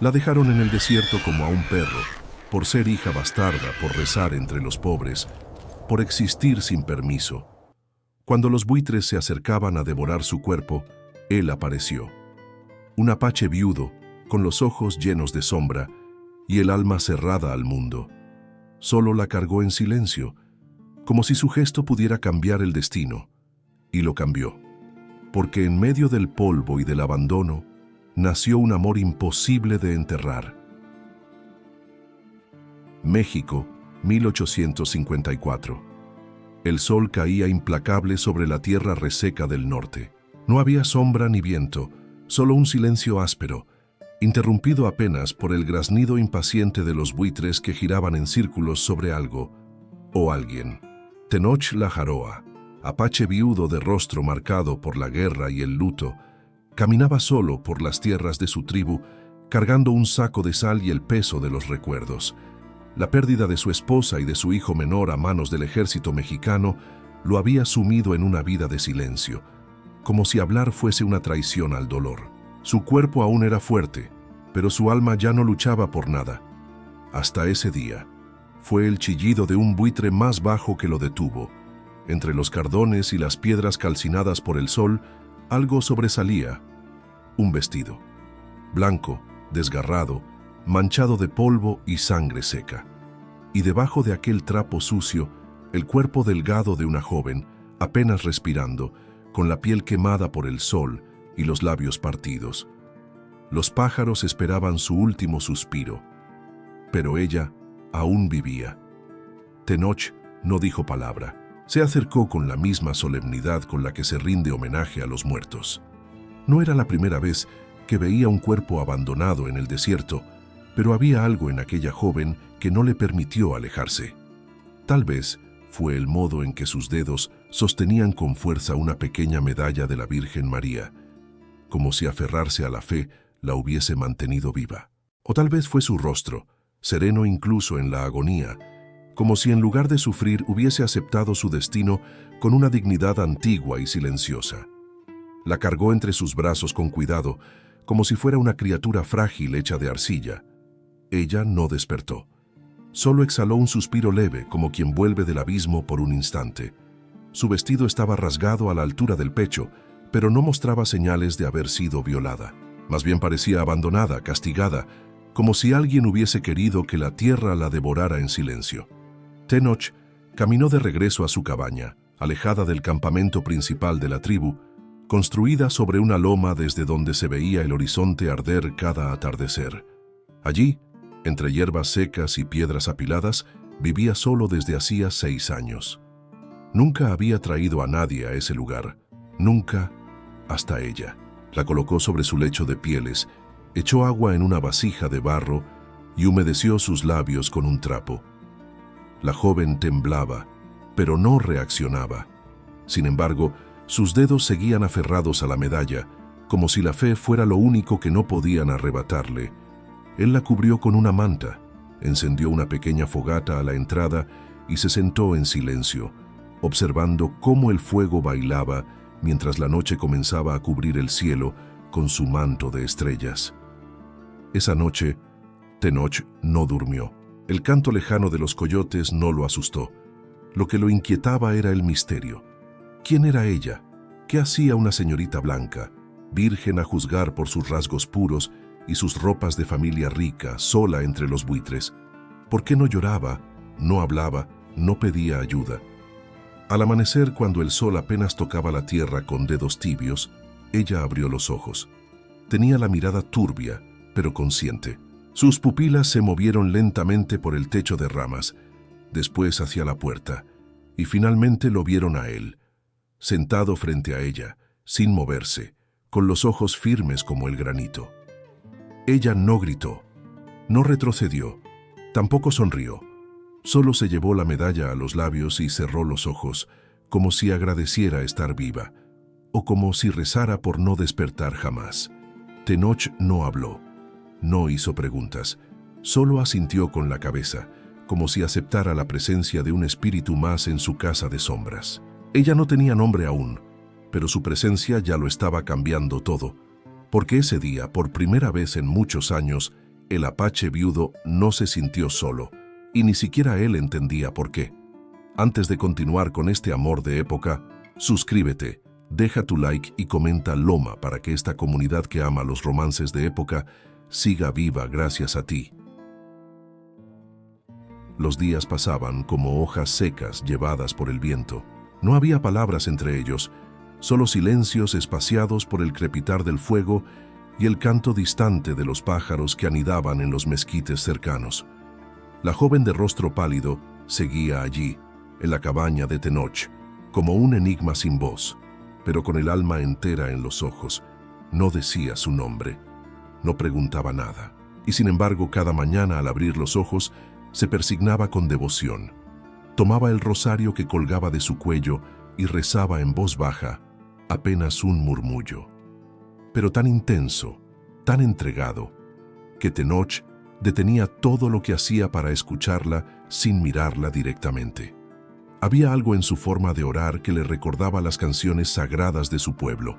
La dejaron en el desierto como a un perro, por ser hija bastarda, por rezar entre los pobres, por existir sin permiso. Cuando los buitres se acercaban a devorar su cuerpo, él apareció. Un apache viudo, con los ojos llenos de sombra y el alma cerrada al mundo. Solo la cargó en silencio, como si su gesto pudiera cambiar el destino. Y lo cambió, porque en medio del polvo y del abandono, nació un amor imposible de enterrar. México, 1854. El sol caía implacable sobre la tierra reseca del norte. No había sombra ni viento, solo un silencio áspero, interrumpido apenas por el graznido impaciente de los buitres que giraban en círculos sobre algo o alguien. Tenoch la Jaroa, apache viudo de rostro marcado por la guerra y el luto, caminaba solo por las tierras de su tribu, cargando un saco de sal y el peso de los recuerdos. La pérdida de su esposa y de su hijo menor a manos del ejército mexicano lo había sumido en una vida de silencio, como si hablar fuese una traición al dolor. Su cuerpo aún era fuerte, pero su alma ya no luchaba por nada. Hasta ese día, fue el chillido de un buitre más bajo que lo detuvo. Entre los cardones y las piedras calcinadas por el sol, algo sobresalía. Un vestido, blanco, desgarrado, manchado de polvo y sangre seca. Y debajo de aquel trapo sucio, el cuerpo delgado de una joven, apenas respirando, con la piel quemada por el sol y los labios partidos. Los pájaros esperaban su último suspiro, pero ella aún vivía. Tenoch no dijo palabra. Se acercó con la misma solemnidad con la que se rinde homenaje a los muertos. No era la primera vez que veía un cuerpo abandonado en el desierto, pero había algo en aquella joven que no le permitió alejarse. Tal vez fue el modo en que sus dedos sostenían con fuerza una pequeña medalla de la Virgen María, como si aferrarse a la fe la hubiese mantenido viva. O tal vez fue su rostro, sereno incluso en la agonía, como si en lugar de sufrir hubiese aceptado su destino con una dignidad antigua y silenciosa. La cargó entre sus brazos con cuidado, como si fuera una criatura frágil hecha de arcilla. Ella no despertó. Solo exhaló un suspiro leve, como quien vuelve del abismo por un instante. Su vestido estaba rasgado a la altura del pecho, pero no mostraba señales de haber sido violada. Más bien parecía abandonada, castigada, como si alguien hubiese querido que la tierra la devorara en silencio. Tenoch caminó de regreso a su cabaña, alejada del campamento principal de la tribu, construida sobre una loma desde donde se veía el horizonte arder cada atardecer. Allí, entre hierbas secas y piedras apiladas, vivía solo desde hacía 6 años. Nunca había traído a nadie a ese lugar, nunca hasta ella. La colocó sobre su lecho de pieles, echó agua en una vasija de barro y humedeció sus labios con un trapo. La joven temblaba, pero no reaccionaba. Sin embargo, sus dedos seguían aferrados a la medalla, como si la fe fuera lo único que no podían arrebatarle. Él la cubrió con una manta, encendió una pequeña fogata a la entrada y se sentó en silencio, observando cómo el fuego bailaba mientras la noche comenzaba a cubrir el cielo con su manto de estrellas. Esa noche, Tenoch no durmió. El canto lejano de los coyotes no lo asustó. Lo que lo inquietaba era el misterio. ¿Quién era ella? ¿Qué hacía una señorita blanca, virgen a juzgar por sus rasgos puros y sus ropas de familia rica, sola entre los buitres? ¿Por qué no lloraba, no hablaba, no pedía ayuda? Al amanecer, cuando el sol apenas tocaba la tierra con dedos tibios, ella abrió los ojos. Tenía la mirada turbia, pero consciente. Sus pupilas se movieron lentamente por el techo de ramas, después hacia la puerta, y finalmente lo vieron a él, sentado frente a ella, sin moverse, con los ojos firmes como el granito. Ella no gritó, no retrocedió, tampoco sonrió. Solo se llevó la medalla a los labios y cerró los ojos, como si agradeciera estar viva, o como si rezara por no despertar jamás. Tenoch no habló, no hizo preguntas, solo asintió con la cabeza, como si aceptara la presencia de un espíritu más en su casa de sombras. Ella no tenía nombre aún, pero su presencia ya lo estaba cambiando todo, porque ese día, por primera vez en muchos años, el apache viudo no se sintió solo, y ni siquiera él entendía por qué. Antes de continuar con este amor de época, suscríbete, deja tu like y comenta Loma para que esta comunidad que ama los romances de época siga viva gracias a ti. Los días pasaban como hojas secas llevadas por el viento. No había palabras entre ellos, solo silencios espaciados por el crepitar del fuego y el canto distante de los pájaros que anidaban en los mezquites cercanos. La joven de rostro pálido seguía allí, en la cabaña de Tenoch, como un enigma sin voz, pero con el alma entera en los ojos. No decía su nombre, no preguntaba nada, y sin embargo cada mañana al abrir los ojos se persignaba con devoción. Tomaba el rosario que colgaba de su cuello y rezaba en voz baja, apenas un murmullo, pero tan intenso, tan entregado, que Tenoch detenía todo lo que hacía para escucharla sin mirarla directamente. Había algo en su forma de orar que le recordaba las canciones sagradas de su pueblo,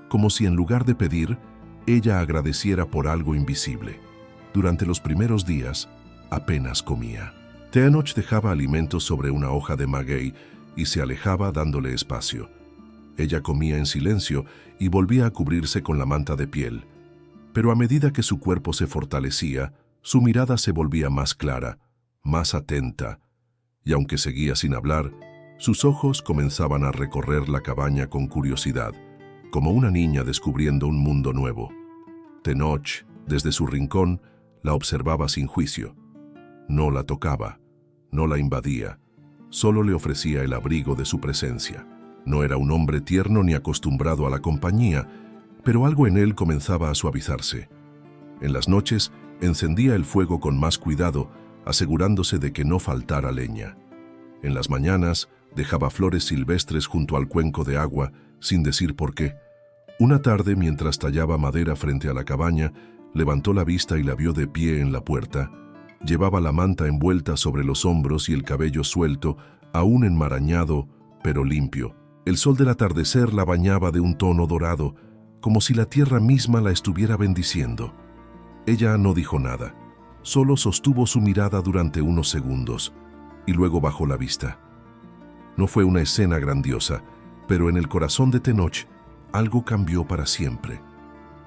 como si en lugar de pedir, ella agradeciera por algo invisible. Durante los primeros días, apenas comía. Tenoch dejaba alimentos sobre una hoja de maguey y se alejaba dándole espacio. Ella comía en silencio y volvía a cubrirse con la manta de piel. Pero a medida que su cuerpo se fortalecía, su mirada se volvía más clara, más atenta, y aunque seguía sin hablar, sus ojos comenzaban a recorrer la cabaña con curiosidad, como una niña descubriendo un mundo nuevo. Tenoch, desde su rincón, la observaba sin juicio. No la tocaba, no la invadía, solo le ofrecía el abrigo de su presencia. No era un hombre tierno ni acostumbrado a la compañía, pero algo en él comenzaba a suavizarse. En las noches encendía el fuego con más cuidado, asegurándose de que no faltara leña. En las mañanas dejaba flores silvestres junto al cuenco de agua, sin decir por qué. Una tarde, mientras tallaba madera frente a la cabaña, levantó la vista y la vio de pie en la puerta. Llevaba la manta envuelta sobre los hombros y el cabello suelto, aún enmarañado, pero limpio. El sol del atardecer la bañaba de un tono dorado, como si la tierra misma la estuviera bendiciendo. Ella no dijo nada, solo sostuvo su mirada durante unos segundos, y luego bajó la vista. No fue una escena grandiosa, pero en el corazón de Tenoch algo cambió para siempre.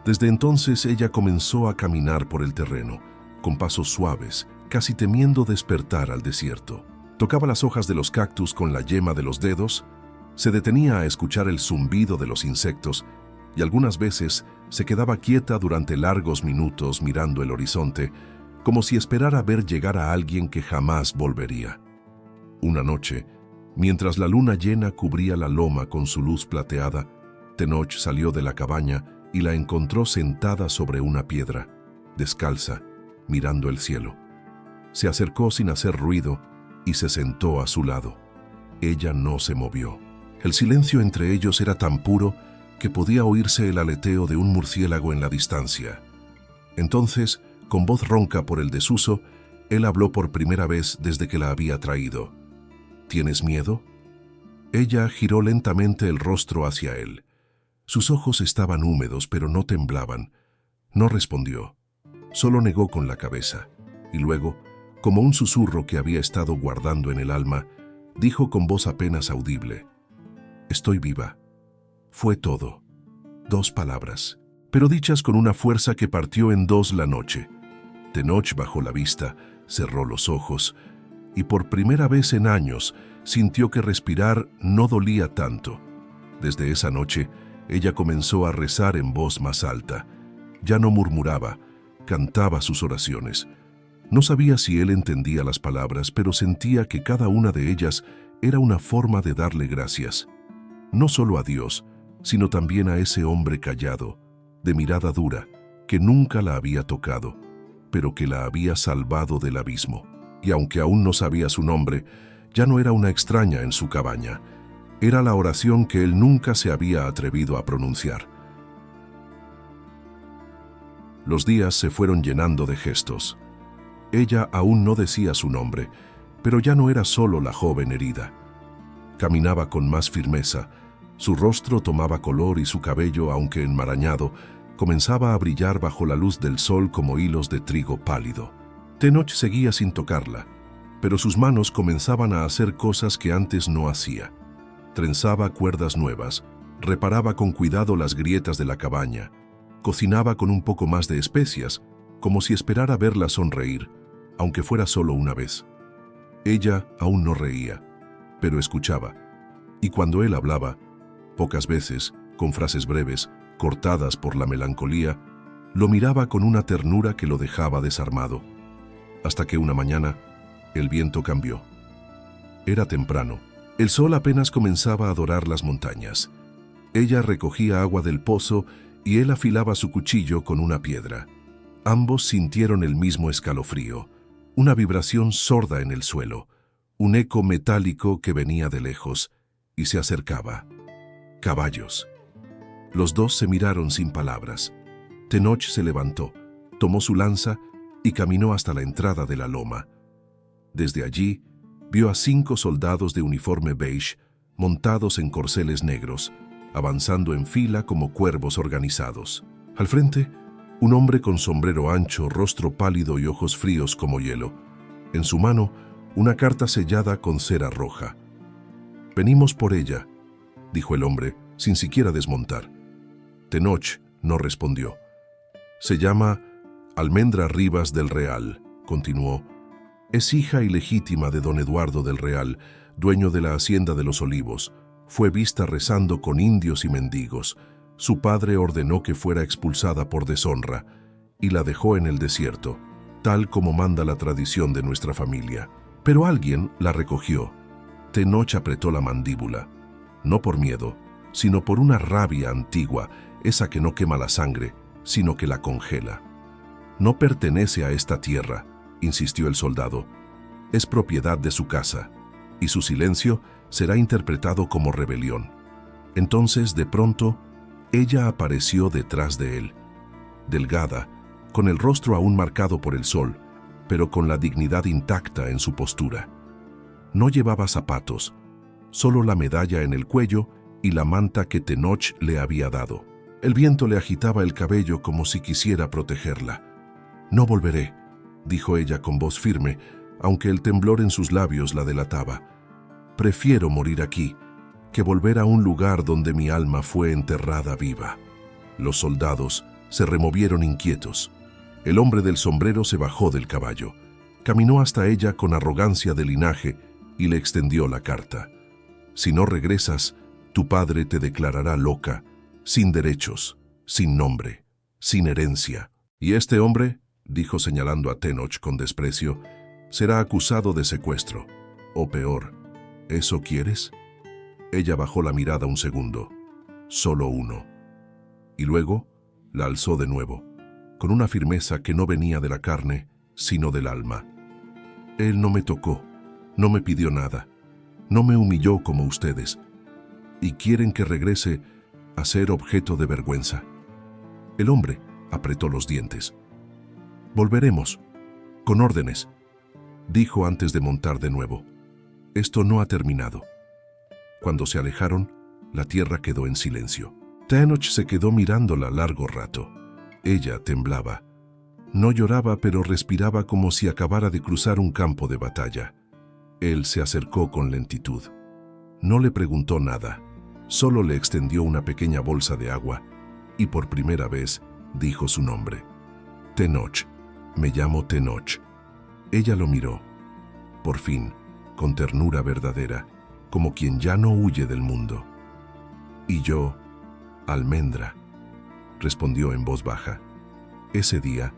Desde entonces ella comenzó a caminar por el terreno, con pasos suaves, casi temiendo despertar al desierto. Tocaba las hojas de los cactus con la yema de los dedos, se detenía a escuchar el zumbido de los insectos y algunas veces se quedaba quieta durante largos minutos mirando el horizonte, como si esperara ver llegar a alguien que jamás volvería. Una noche, mientras la luna llena cubría la loma con su luz plateada, Tenoch salió de la cabaña y la encontró sentada sobre una piedra, descalza, mirando el cielo. Se acercó sin hacer ruido y se sentó a su lado. Ella no se movió. El silencio entre ellos era tan puro que podía oírse el aleteo de un murciélago en la distancia. Entonces, con voz ronca por el desuso, él habló por primera vez desde que la había traído. ¿Tienes miedo? Ella giró lentamente el rostro hacia él. Sus ojos estaban húmedos, pero no temblaban. No respondió. Solo negó con la cabeza, y luego, como un susurro que había estado guardando en el alma, dijo con voz apenas audible: «Estoy viva». Fue todo. 2 palabras, pero dichas con una fuerza que partió en 2 la noche. Tenoch bajó la vista, cerró los ojos, y por primera vez en años sintió que respirar no dolía tanto. Desde esa noche, ella comenzó a rezar en voz más alta. Ya no murmuraba, cantaba sus oraciones. No sabía si él entendía las palabras, pero sentía que cada una de ellas era una forma de darle gracias. No solo a Dios, sino también a ese hombre callado, de mirada dura, que nunca la había tocado, pero que la había salvado del abismo. Y aunque aún no sabía su nombre, ya no era una extraña en su cabaña. Era la oración que él nunca se había atrevido a pronunciar. Los días se fueron llenando de gestos. Ella aún no decía su nombre, pero ya no era solo la joven herida. Caminaba con más firmeza, su rostro tomaba color y su cabello, aunque enmarañado, comenzaba a brillar bajo la luz del sol como hilos de trigo pálido. Tenoch seguía sin tocarla, pero sus manos comenzaban a hacer cosas que antes no hacía. Trenzaba cuerdas nuevas, reparaba con cuidado las grietas de la cabaña, cocinaba con un poco más de especias, como si esperara verla sonreír, aunque fuera solo una vez. Ella aún no reía, pero escuchaba, y cuando él hablaba, pocas veces, con frases breves, cortadas por la melancolía, lo miraba con una ternura que lo dejaba desarmado, hasta que una mañana el viento cambió. Era temprano. El sol apenas comenzaba a dorar las montañas. Ella recogía agua del pozo y él afilaba su cuchillo con una piedra. Ambos sintieron el mismo escalofrío, una vibración sorda en el suelo, un eco metálico que venía de lejos y se acercaba. Caballos. Los dos se miraron sin palabras. Tenoch se levantó, tomó su lanza y caminó hasta la entrada de la loma. Desde allí, vio a 5 soldados de uniforme beige, montados en corceles negros, avanzando en fila como cuervos organizados. Al frente, un hombre con sombrero ancho, rostro pálido y ojos fríos como hielo. En su mano, una carta sellada con cera roja. «Venimos por ella», dijo el hombre, sin siquiera desmontar. Tenoch no respondió. «Se llama Almendra Rivas del Real», continuó. «Es hija ilegítima de don Eduardo del Real, dueño de la hacienda de los Olivos. Fue vista rezando con indios y mendigos. Su padre ordenó que fuera expulsada por deshonra y la dejó en el desierto, tal como manda la tradición de nuestra familia. Pero alguien la recogió». Tenoch apretó la mandíbula, no por miedo, sino por una rabia antigua, esa que no quema la sangre, sino que la congela. «No pertenece a esta tierra», insistió el soldado. «Es propiedad de su casa, y su silencio será interpretado como rebelión». Entonces, de pronto, ella apareció detrás de él, delgada, con el rostro aún marcado por el sol, pero con la dignidad intacta en su postura. No llevaba zapatos, solo la medalla en el cuello y la manta que Tenoch le había dado. El viento le agitaba el cabello como si quisiera protegerla. «No volveré», dijo ella con voz firme, aunque el temblor en sus labios la delataba. «Prefiero morir aquí que volver a un lugar donde mi alma fue enterrada viva». Los soldados se removieron inquietos. El hombre del sombrero se bajó del caballo, caminó hasta ella con arrogancia de linaje y le extendió la carta. «Si no regresas, tu padre te declarará loca, sin derechos, sin nombre, sin herencia. Y este hombre», dijo señalando a Tenoch con desprecio, «será acusado de secuestro. O peor, ¿eso quieres?». Ella bajó la mirada un segundo, solo uno, y luego la alzó de nuevo, con una firmeza que no venía de la carne, sino del alma. «Él no me tocó, no me pidió nada, no me humilló como ustedes, y quieren que regrese a ser objeto de vergüenza». El hombre apretó los dientes. «Volveremos, con órdenes», dijo antes de montar de nuevo. «Esto no ha terminado». Cuando se alejaron, la tierra quedó en silencio. Tenoch se quedó mirándola largo rato. Ella temblaba. No lloraba, pero respiraba como si acabara de cruzar un campo de batalla. Él se acercó con lentitud. No le preguntó nada, solo le extendió una pequeña bolsa de agua y por primera vez dijo su nombre. «Tenoch, me llamo Tenoch». Ella lo miró, por fin, con ternura verdadera, como quien ya no huye del mundo. «Y yo, Almendra», respondió en voz baja. Ese día,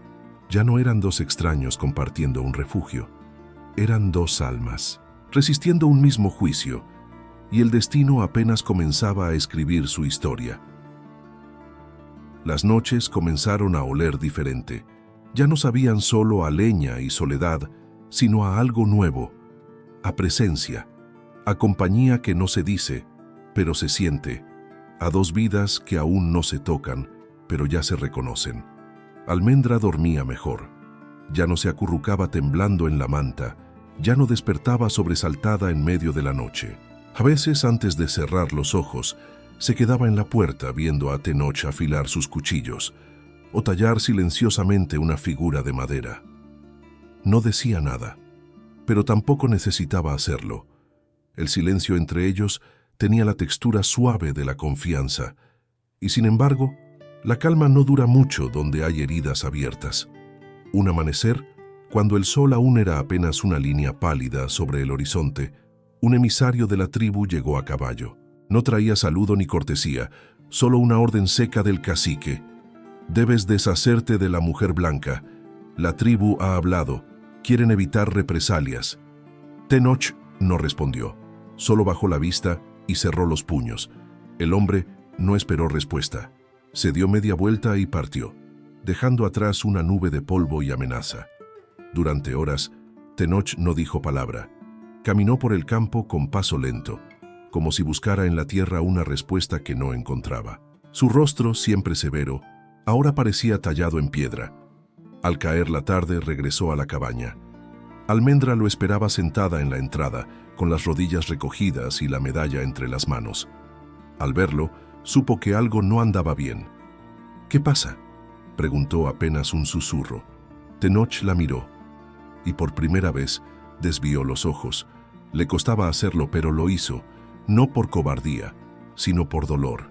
ya no eran 2 extraños compartiendo un refugio, eran 2 almas, resistiendo un mismo juicio, y el destino apenas comenzaba a escribir su historia. Las noches comenzaron a oler diferente. Ya no sabían solo a leña y soledad, sino a algo nuevo, a presencia, a compañía que no se dice, pero se siente, a 2 vidas que aún no se tocan, pero ya se reconocen. Almendra dormía mejor. Ya no se acurrucaba temblando en la manta, ya no despertaba sobresaltada en medio de la noche. A veces, antes de cerrar los ojos, se quedaba en la puerta viendo a Tenoch afilar sus cuchillos o tallar silenciosamente una figura de madera. No decía nada, pero tampoco necesitaba hacerlo. El silencio entre ellos tenía la textura suave de la confianza, y sin embargo, la calma no dura mucho donde hay heridas abiertas. Un amanecer, cuando el sol aún era apenas una línea pálida sobre el horizonte, un emisario de la tribu llegó a caballo. No traía saludo ni cortesía, solo una orden seca del cacique. «Debes deshacerte de la mujer blanca. La tribu ha hablado. Quieren evitar represalias». Tenoch no respondió, solo bajó la vista y cerró los puños. El hombre no esperó respuesta. Se dio media vuelta y partió, dejando atrás una nube de polvo y amenaza. Durante horas, Tenoch no dijo palabra. Caminó por el campo con paso lento, como si buscara en la tierra una respuesta que no encontraba. Su rostro, siempre severo, ahora parecía tallado en piedra. Al caer la tarde regresó a la cabaña. Almendra lo esperaba sentada en la entrada, con las rodillas recogidas y la medalla entre las manos. Al verlo, supo que algo no andaba bien. «¿Qué pasa?», preguntó apenas un susurro. Tenoch la miró, y por primera vez desvió los ojos. Le costaba hacerlo, pero lo hizo, no por cobardía, sino por dolor.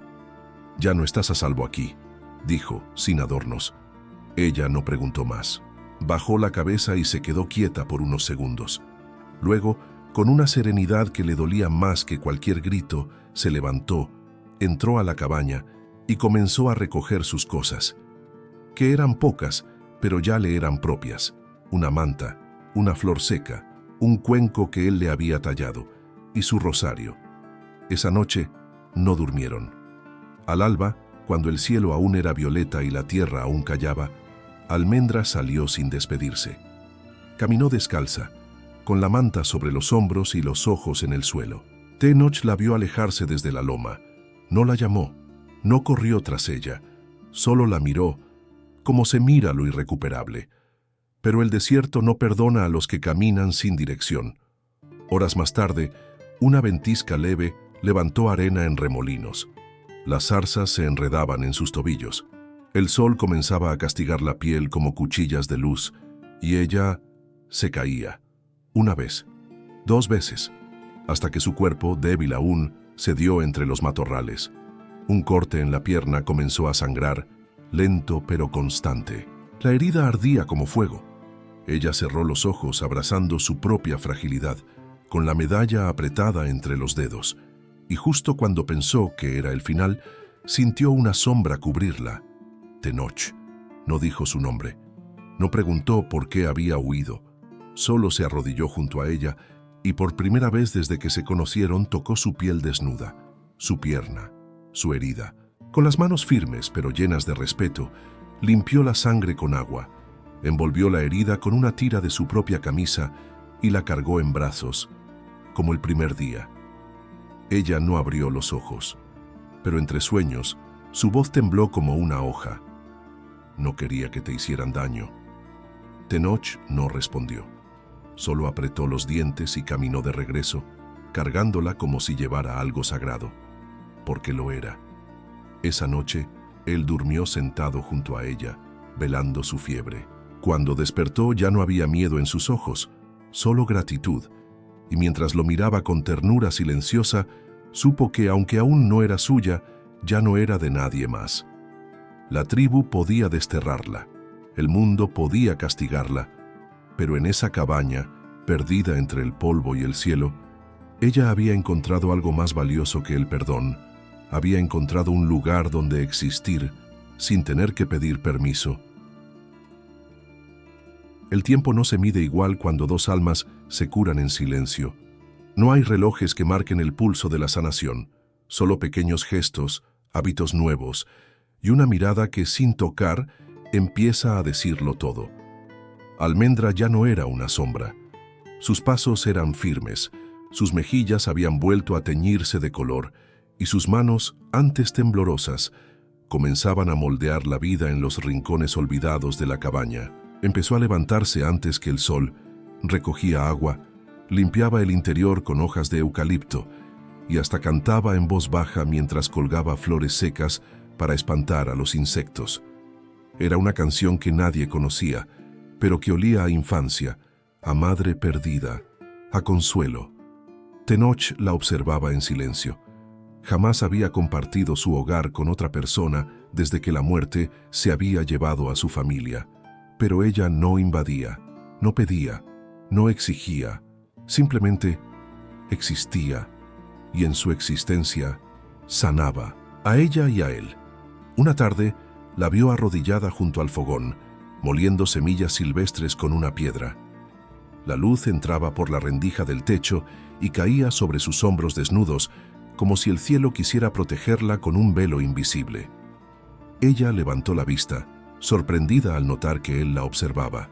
«Ya no estás a salvo aquí», dijo, sin adornos. Ella no preguntó más. Bajó la cabeza y se quedó quieta por unos segundos. Luego, con una serenidad que le dolía más que cualquier grito, se levantó, entró a la cabaña y comenzó a recoger sus cosas, que eran pocas, pero ya le eran propias. Una manta, una flor seca, un cuenco que él le había tallado, y su rosario. Esa noche no durmieron. Al alba, cuando el cielo aún era violeta y la tierra aún callaba, Almendra salió sin despedirse. Caminó descalza, con la manta sobre los hombros y los ojos en el suelo. Tenoch la vio alejarse desde la loma. No la llamó, no corrió tras ella, solo la miró, como se mira lo irrecuperable. Pero el desierto no perdona a los que caminan sin dirección. Horas más tarde, una ventisca leve levantó arena en remolinos. Las zarzas se enredaban en sus tobillos. El sol comenzaba a castigar la piel como cuchillas de luz, y ella se caía. Una vez, 2 veces, hasta que su cuerpo, débil aún, cedió entre los matorrales. Un corte en la pierna comenzó a sangrar, lento pero constante. La herida ardía como fuego. Ella cerró los ojos abrazando su propia fragilidad, con la medalla apretada entre los dedos, y justo cuando pensó que era el final, sintió una sombra cubrirla. Tenoch. No dijo su nombre. No preguntó por qué había huido. Solo se arrodilló junto a ella y por primera vez desde que se conocieron tocó su piel desnuda, su pierna, su herida. Con las manos firmes pero llenas de respeto, limpió la sangre con agua, envolvió la herida con una tira de su propia camisa y la cargó en brazos, como el primer día. Ella no abrió los ojos, pero entre sueños, su voz tembló como una hoja. «No quería que te hicieran daño». Tenoch no respondió. Solo apretó los dientes y caminó de regreso, cargándola como si llevara algo sagrado, porque lo era. Esa noche, él durmió sentado junto a ella, velando su fiebre. Cuando despertó ya no había miedo en sus ojos, solo gratitud, y mientras lo miraba con ternura silenciosa, supo que aunque aún no era suya, ya no era de nadie más. La tribu podía desterrarla, el mundo podía castigarla, pero en esa cabaña, perdida entre el polvo y el cielo, ella había encontrado algo más valioso que el perdón. Había encontrado un lugar donde existir sin tener que pedir permiso. El tiempo no se mide igual cuando 2 almas se curan en silencio. No hay relojes que marquen el pulso de la sanación, solo pequeños gestos, hábitos nuevos y una mirada que sin tocar empieza a decirlo todo. Almendra ya no era una sombra. Sus pasos eran firmes, sus mejillas habían vuelto a teñirse de color y sus manos, antes temblorosas, comenzaban a moldear la vida en los rincones olvidados de la cabaña. Empezó a levantarse antes que el sol, recogía agua, limpiaba el interior con hojas de eucalipto y hasta cantaba en voz baja mientras colgaba flores secas para espantar a los insectos. Era una canción que nadie conocía, pero que olía a infancia, a madre perdida, a consuelo. Tenoch la observaba en silencio. Jamás había compartido su hogar con otra persona desde que la muerte se había llevado a su familia. Pero ella no invadía, no pedía, no exigía, simplemente existía, y en su existencia sanaba a ella y a él. Una tarde la vio arrodillada junto al fogón, moliendo semillas silvestres con una piedra. La luz entraba por la rendija del techo y caía sobre sus hombros desnudos, como si el cielo quisiera protegerla con un velo invisible. Ella levantó la vista, sorprendida al notar que él la observaba,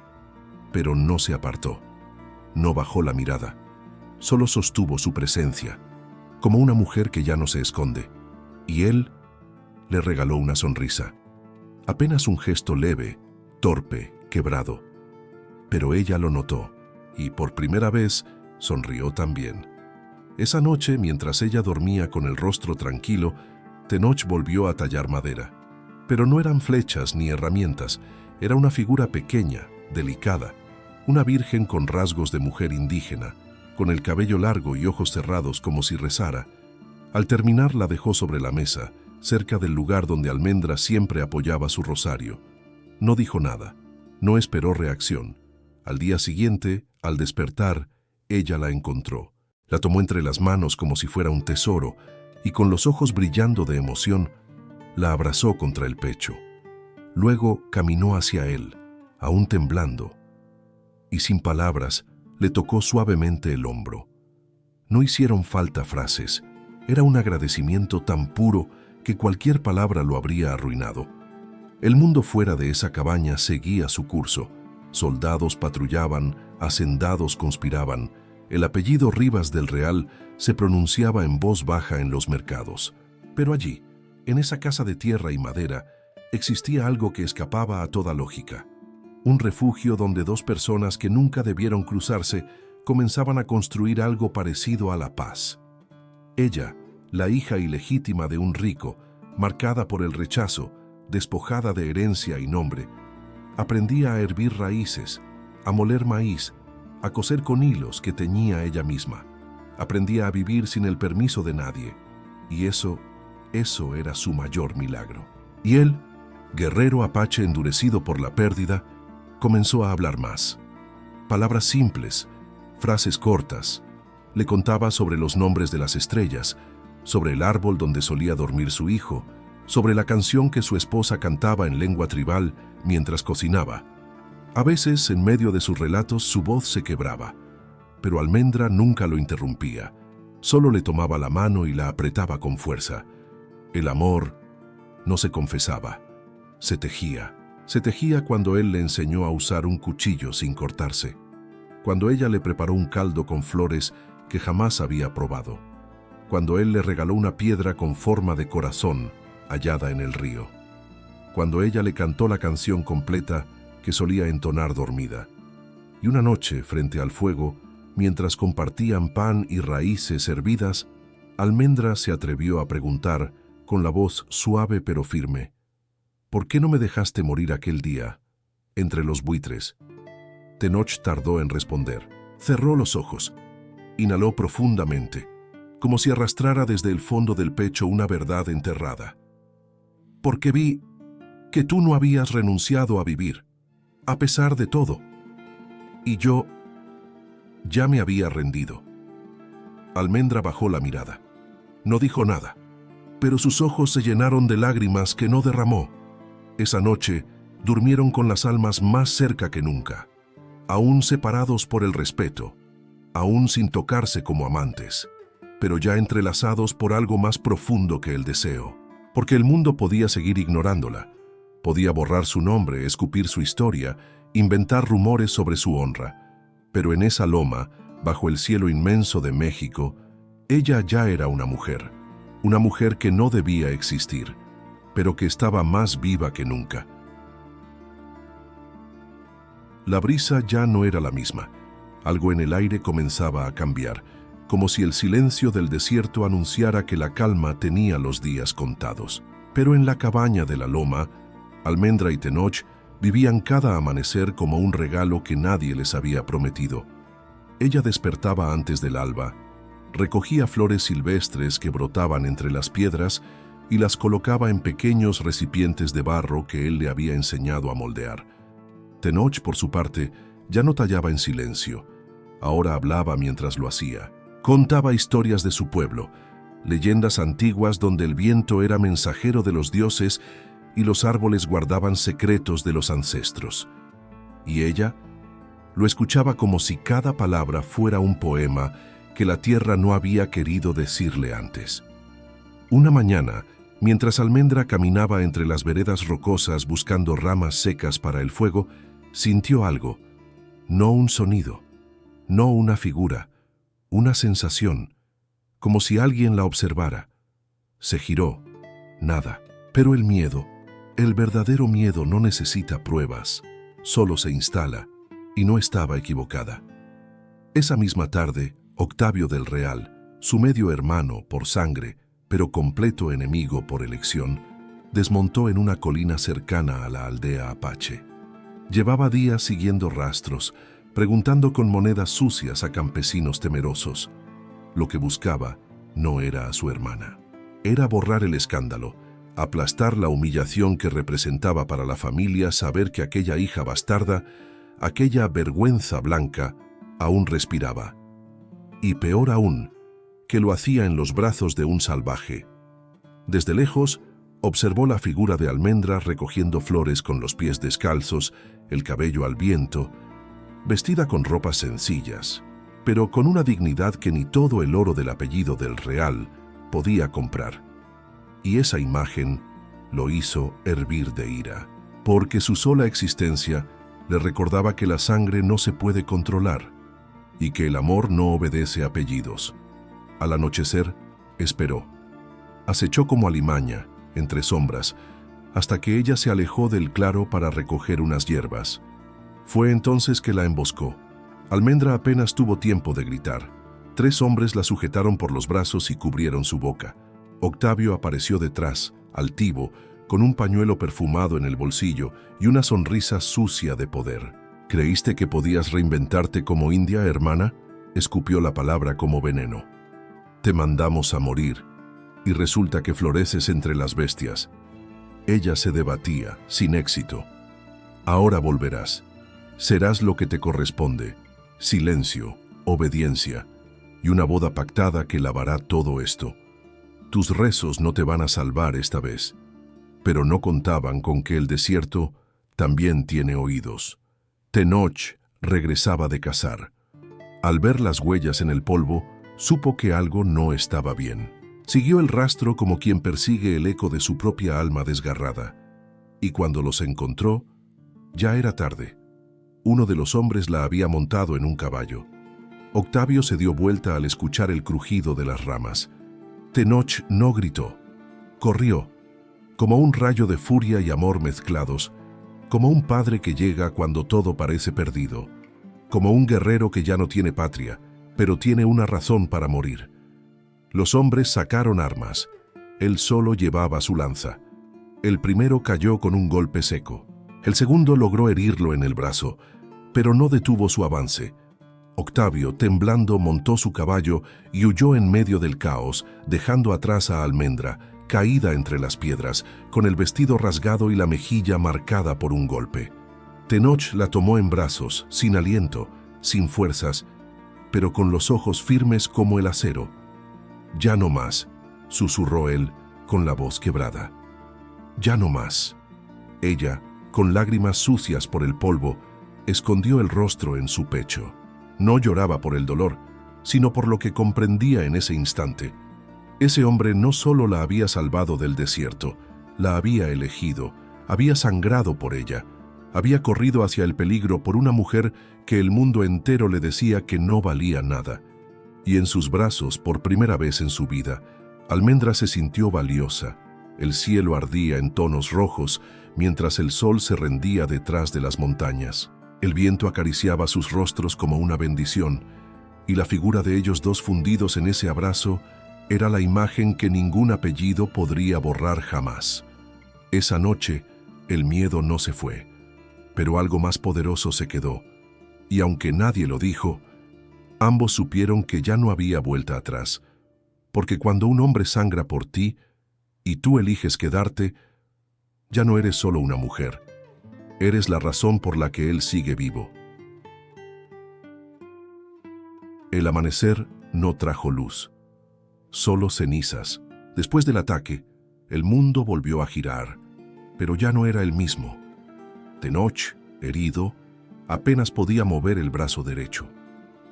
pero no se apartó. No bajó la mirada, solo sostuvo su presencia, como una mujer que ya no se esconde, y él le regaló una sonrisa. Apenas un gesto leve, torpe, quebrado. Pero ella lo notó, y por primera vez sonrió también. Esa noche, mientras ella dormía con el rostro tranquilo, Tenoch volvió a tallar madera. Pero no eran flechas ni herramientas, era una figura pequeña, delicada, una virgen con rasgos de mujer indígena, con el cabello largo y ojos cerrados como si rezara. Al terminar la dejó sobre la mesa, cerca del lugar donde Almendra siempre apoyaba su rosario. No dijo nada, no esperó reacción. Al día siguiente, al despertar, ella la encontró. La tomó entre las manos como si fuera un tesoro y con los ojos brillando de emoción, la abrazó contra el pecho. Luego caminó hacia él, aún temblando, y sin palabras le tocó suavemente el hombro. No hicieron falta frases, era un agradecimiento tan puro que cualquier palabra lo habría arruinado. El mundo fuera de esa cabaña seguía su curso. Soldados patrullaban, hacendados conspiraban. El apellido Rivas del Real se pronunciaba en voz baja en los mercados. Pero allí, en esa casa de tierra y madera, existía algo que escapaba a toda lógica. Un refugio donde dos personas que nunca debieron cruzarse comenzaban a construir algo parecido a la paz. Ella, la hija ilegítima de un rico, marcada por el rechazo, despojada de herencia y nombre, aprendía a hervir raíces, a moler maíz, a coser con hilos que teñía ella misma. Aprendía a vivir sin el permiso de nadie, y eso era su mayor milagro. Y él, guerrero apache endurecido por la pérdida, comenzó a hablar más. Palabras simples, frases cortas. Le contaba sobre los nombres de las estrellas, sobre el árbol donde solía dormir su hijo, sobre la canción que su esposa cantaba en lengua tribal mientras cocinaba. A veces, en medio de sus relatos, su voz se quebraba, pero Almendra nunca lo interrumpía. Solo le tomaba la mano y la apretaba con fuerza. El amor no se confesaba, se tejía. Se tejía cuando él le enseñó a usar un cuchillo sin cortarse, cuando ella le preparó un caldo con flores que jamás había probado, cuando él le regaló una piedra con forma de corazón hallada en el río, cuando ella le cantó la canción completa que solía entonar dormida. Y una noche, frente al fuego, mientras compartían pan y raíces hervidas, Almendra se atrevió a preguntar, con la voz suave pero firme: ¿por qué no me dejaste morir aquel día, entre los buitres? Tenoch tardó en responder. Cerró los ojos, inhaló profundamente, como si arrastrara desde el fondo del pecho una verdad enterrada. Porque vi que tú no habías renunciado a vivir, a pesar de todo. Y yo ya me había rendido. Almendra bajó la mirada. No dijo nada, pero sus ojos se llenaron de lágrimas que no derramó. Esa noche durmieron con las almas más cerca que nunca, aún separados por el respeto, aún sin tocarse como amantes, pero ya entrelazados por algo más profundo que el deseo. Porque el mundo podía seguir ignorándola, podía borrar su nombre, escupir su historia, inventar rumores sobre su honra. Pero en esa loma, bajo el cielo inmenso de México, ella ya era una mujer que no debía existir, pero que estaba más viva que nunca. La brisa ya no era la misma. Algo en el aire comenzaba a cambiar, como si el silencio del desierto anunciara que la calma tenía los días contados. Pero en la cabaña de la loma, Almendra y Tenoch vivían cada amanecer como un regalo que nadie les había prometido. Ella despertaba antes del alba, recogía flores silvestres que brotaban entre las piedras y las colocaba en pequeños recipientes de barro que él le había enseñado a moldear. Tenoch, por su parte, ya no tallaba en silencio. Ahora hablaba mientras lo hacía. Contaba historias de su pueblo, leyendas antiguas donde el viento era mensajero de los dioses y los árboles guardaban secretos de los ancestros. Y ella lo escuchaba como si cada palabra fuera un poema que la tierra no había querido decirle antes. Una mañana, mientras Almendra caminaba entre las veredas rocosas buscando ramas secas para el fuego, sintió algo, no un sonido, no una figura, una sensación, como si alguien la observara. Se giró, nada, pero el miedo, el verdadero miedo no necesita pruebas, solo se instala, y no estaba equivocada. Esa misma tarde, Octavio del Real, su medio hermano por sangre, pero completo enemigo por elección, desmontó en una colina cercana a la aldea apache. Llevaba días siguiendo rastros, preguntando con monedas sucias a campesinos temerosos. Lo que buscaba no era a su hermana. Era borrar el escándalo, aplastar la humillación que representaba para la familia saber que aquella hija bastarda, aquella vergüenza blanca, aún respiraba. Y peor aún, que lo hacía en los brazos de un salvaje. Desde lejos, observó la figura de Almendra recogiendo flores con los pies descalzos, el cabello al viento, vestida con ropas sencillas, pero con una dignidad que ni todo el oro del apellido del Real podía comprar. Y esa imagen lo hizo hervir de ira, porque su sola existencia le recordaba que la sangre no se puede controlar y que el amor no obedece a apellidos. Al anochecer, esperó. Acechó como alimaña, entre sombras, hasta que ella se alejó del claro para recoger unas hierbas. Fue entonces que la emboscó. Almendra apenas tuvo tiempo de gritar. 3 hombres la sujetaron por los brazos y cubrieron su boca. Octavio apareció detrás, altivo, con un pañuelo perfumado en el bolsillo y una sonrisa sucia de poder. ¿Creíste que podías reinventarte como india, hermana? Escupió la palabra como veneno. Te mandamos a morir, y resulta que floreces entre las bestias. Ella se debatía, sin éxito. Ahora volverás. Serás lo que te corresponde. Silencio, obediencia, y una boda pactada que lavará todo esto. Tus rezos no te van a salvar esta vez, pero no contaban con que el desierto también tiene oídos. Tenoch regresaba de cazar. Al ver las huellas en el polvo, supo que algo no estaba bien. Siguió el rastro como quien persigue el eco de su propia alma desgarrada. Y cuando los encontró, ya era tarde. Uno de los hombres la había montado en un caballo. Octavio se dio vuelta al escuchar el crujido de las ramas. Tenoch no gritó. Corrió, como un rayo de furia y amor mezclados, como un padre que llega cuando todo parece perdido, como un guerrero que ya no tiene patria, pero tiene una razón para morir. Los hombres sacaron armas. Él solo llevaba su lanza. El primero cayó con un golpe seco. El segundo logró herirlo en el brazo, pero no detuvo su avance. Octavio, temblando, montó su caballo y huyó en medio del caos, dejando atrás a Almendra, caída entre las piedras, con el vestido rasgado y la mejilla marcada por un golpe. Tenoch la tomó en brazos, sin aliento, sin fuerzas, pero con los ojos firmes como el acero. «Ya no más», susurró él, con la voz quebrada. «Ya no más». Ella, con lágrimas sucias por el polvo, escondió el rostro en su pecho. No lloraba por el dolor, sino por lo que comprendía en ese instante. Ese hombre no solo la había salvado del desierto, la había elegido, había sangrado por ella, había corrido hacia el peligro por una mujer que el mundo entero le decía que no valía nada. Y en sus brazos, por primera vez en su vida, Almendra se sintió valiosa. El cielo ardía en tonos rojos, mientras el sol se rendía detrás de las montañas. El viento acariciaba sus rostros como una bendición, y la figura de ellos dos fundidos en ese abrazo era la imagen que ningún apellido podría borrar jamás. Esa noche, el miedo no se fue, pero algo más poderoso se quedó, y aunque nadie lo dijo, ambos supieron que ya no había vuelta atrás, porque cuando un hombre sangra por ti y tú eliges quedarte, ya no eres solo una mujer, eres la razón por la que él sigue vivo. El amanecer no trajo luz, solo cenizas. Después del ataque, el mundo volvió a girar, pero ya no era el mismo. Tenoch, herido, apenas podía mover el brazo derecho.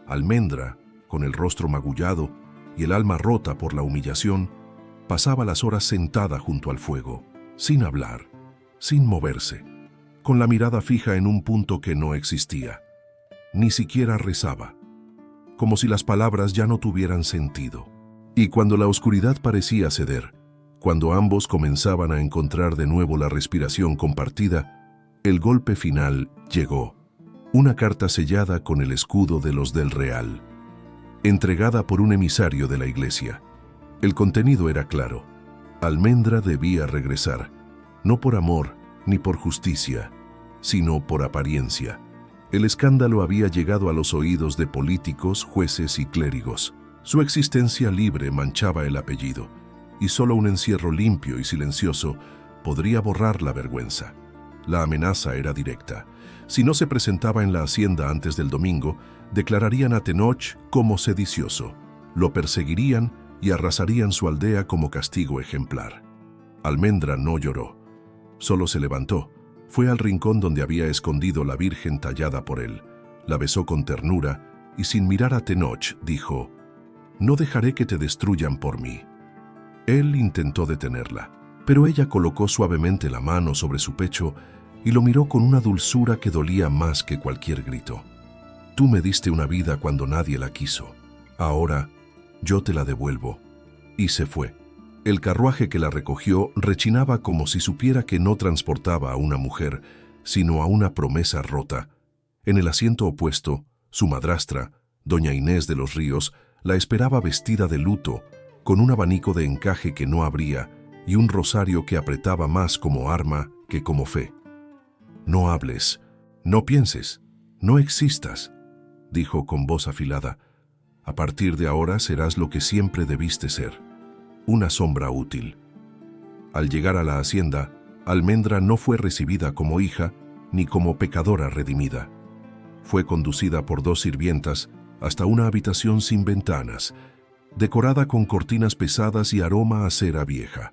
Almendra, con el rostro magullado y el alma rota por la humillación, pasaba las horas sentada junto al fuego, sin hablar, sin moverse, con la mirada fija en un punto que no existía. Ni siquiera rezaba, como si las palabras ya no tuvieran sentido. Y cuando la oscuridad parecía ceder, cuando ambos comenzaban a encontrar de nuevo la respiración compartida, el golpe final llegó. Una carta sellada con el escudo de los del Real, entregada por un emisario de la iglesia. El contenido era claro. Almendra debía regresar, no por amor ni por justicia, sino por apariencia. El escándalo había llegado a los oídos de políticos, jueces y clérigos. Su existencia libre manchaba el apellido, y solo un encierro limpio y silencioso podría borrar la vergüenza. La amenaza era directa. Si no se presentaba en la hacienda antes del domingo, declararían a Tenoch como sedicioso, lo perseguirían y arrasarían su aldea como castigo ejemplar. Almendra no lloró, solo se levantó. Fue al rincón donde había escondido la Virgen tallada por él, la besó con ternura y sin mirar a Tenoch dijo: «No dejaré que te destruyan por mí». Él intentó detenerla, pero ella colocó suavemente la mano sobre su pecho y lo miró con una dulzura que dolía más que cualquier grito. «Tú me diste una vida cuando nadie la quiso. Ahora yo te la devuelvo». Y se fue. El carruaje que la recogió rechinaba como si supiera que no transportaba a una mujer, sino a una promesa rota. En el asiento opuesto, su madrastra, doña Inés de los Ríos, la esperaba vestida de luto, con un abanico de encaje que no abría y un rosario que apretaba más como arma que como fe. «No hables, no pienses, no existas», dijo con voz afilada. «A partir de ahora serás lo que siempre debiste ser, una sombra útil». Al llegar a la hacienda, Almendra no fue recibida como hija ni como pecadora redimida. Fue conducida por dos sirvientas hasta una habitación sin ventanas, decorada con cortinas pesadas y aroma a cera vieja.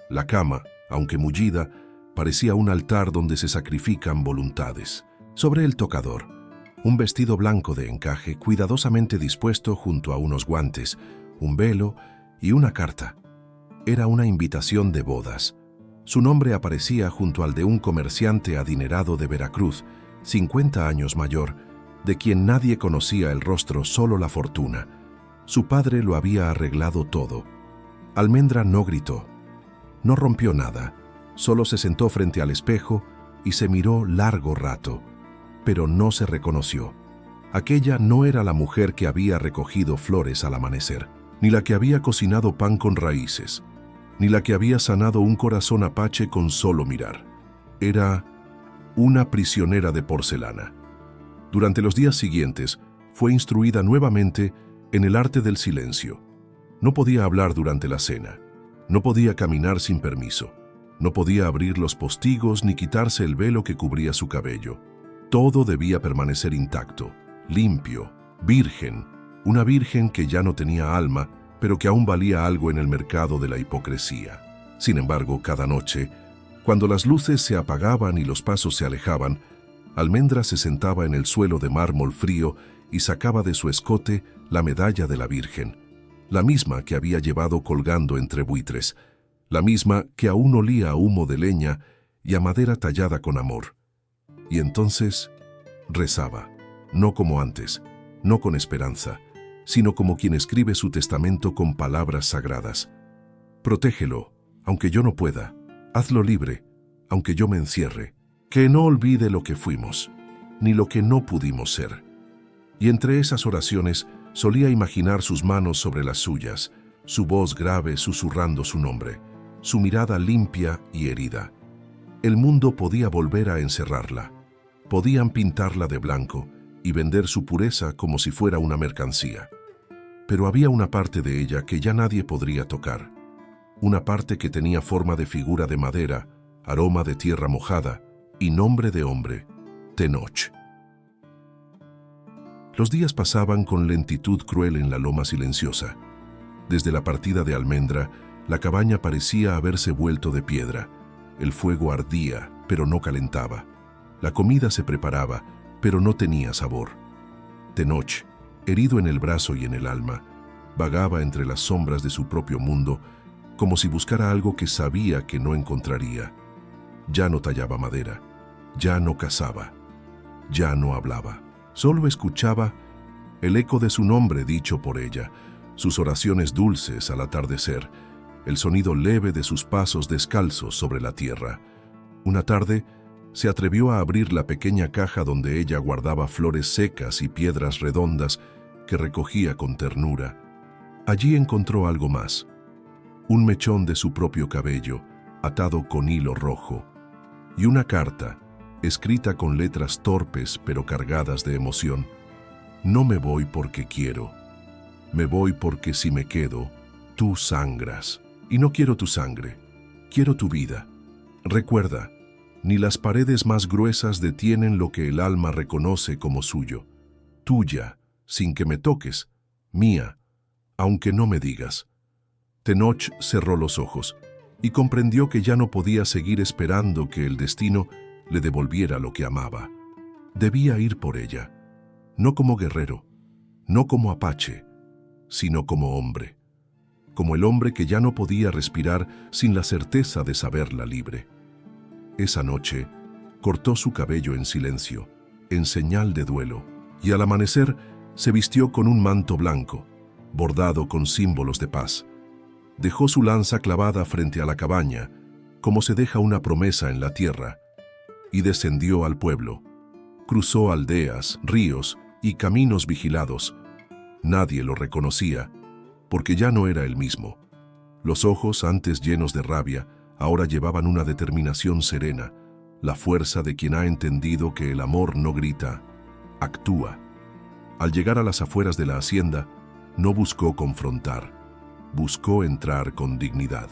La cama, aunque mullida, parecía un altar donde se sacrifican voluntades. Sobre el tocador, un vestido blanco de encaje cuidadosamente dispuesto junto a unos guantes, un velo y una carta. Era una invitación de bodas. Su nombre aparecía junto al de un comerciante adinerado de Veracruz, 50 años mayor, de quien nadie conocía el rostro, solo la fortuna. Su padre lo había arreglado todo. Almendra no gritó, no rompió nada, solo se sentó frente al espejo y se miró largo rato, pero no se reconoció. Aquella no era la mujer que había recogido flores al amanecer, ni la que había cocinado pan con raíces, ni la que había sanado un corazón apache con solo mirar. Era una prisionera de porcelana. Durante los días siguientes, fue instruida nuevamente en el arte del silencio. No podía hablar durante la cena, no podía caminar sin permiso, no podía abrir los postigos ni quitarse el velo que cubría su cabello. Todo debía permanecer intacto, limpio, virgen, una virgen que ya no tenía alma, pero que aún valía algo en el mercado de la hipocresía. Sin embargo, cada noche, cuando las luces se apagaban y los pasos se alejaban, Almendra se sentaba en el suelo de mármol frío y sacaba de su escote la medalla de la Virgen, la misma que había llevado colgando entre buitres, la misma que aún olía a humo de leña y a madera tallada con amor. Y entonces rezaba, no como antes, no con esperanza, sino como quien escribe su testamento con palabras sagradas. «Protégelo, aunque yo no pueda. Hazlo libre, aunque yo me encierre. Que no olvide lo que fuimos, ni lo que no pudimos ser». Y entre esas oraciones Solía imaginar sus manos sobre las suyas, su voz grave susurrando su nombre, su mirada limpia y herida. El mundo podía volver a encerrarla. Podían pintarla de blanco y vender su pureza como si fuera una mercancía. Pero había una parte de ella que ya nadie podría tocar. Una parte que tenía forma de figura de madera, aroma de tierra mojada y nombre de hombre, Tenoch. Los días pasaban con lentitud cruel en la loma silenciosa. Desde la partida de Almendra, la cabaña parecía haberse vuelto de piedra. El fuego ardía, pero no calentaba. La comida se preparaba, pero no tenía sabor. Tenoch, herido en el brazo y en el alma, vagaba entre las sombras de su propio mundo, como si buscara algo que sabía que no encontraría. Ya no tallaba madera, ya no cazaba, ya no hablaba. Solo escuchaba el eco de su nombre dicho por ella, sus oraciones dulces al atardecer, el sonido leve de sus pasos descalzos sobre la tierra. Una tarde, se atrevió a abrir la pequeña caja donde ella guardaba flores secas y piedras redondas que recogía con ternura. Allí encontró algo más, un mechón de su propio cabello, atado con hilo rojo, y una carta, escrita con letras torpes pero cargadas de emoción. No me voy porque quiero. Me voy porque si me quedo, tú sangras. Y no quiero tu sangre, quiero tu vida. Recuerda, ni las paredes más gruesas detienen lo que el alma reconoce como suyo. Tuya, sin que me toques, mía, aunque no me digas. Tenoch cerró los ojos y comprendió que ya no podía seguir esperando que el destino le devolviera lo que amaba. Debía ir por ella, no como guerrero, no como apache, sino como hombre. Como el hombre que ya no podía respirar sin la certeza de saberla libre. Esa noche, cortó su cabello en silencio, en señal de duelo, y al amanecer se vistió con un manto blanco, bordado con símbolos de paz. Dejó su lanza clavada frente a la cabaña, como se deja una promesa en la tierra, y descendió al pueblo. Cruzó aldeas, ríos y caminos vigilados. Nadie lo reconocía, porque ya no era el mismo. Los ojos, antes llenos de rabia, ahora llevaban una determinación serena, la fuerza de quien ha entendido que el amor no grita, actúa. Al llegar a las afueras de la hacienda, no buscó confrontar, buscó entrar con dignidad.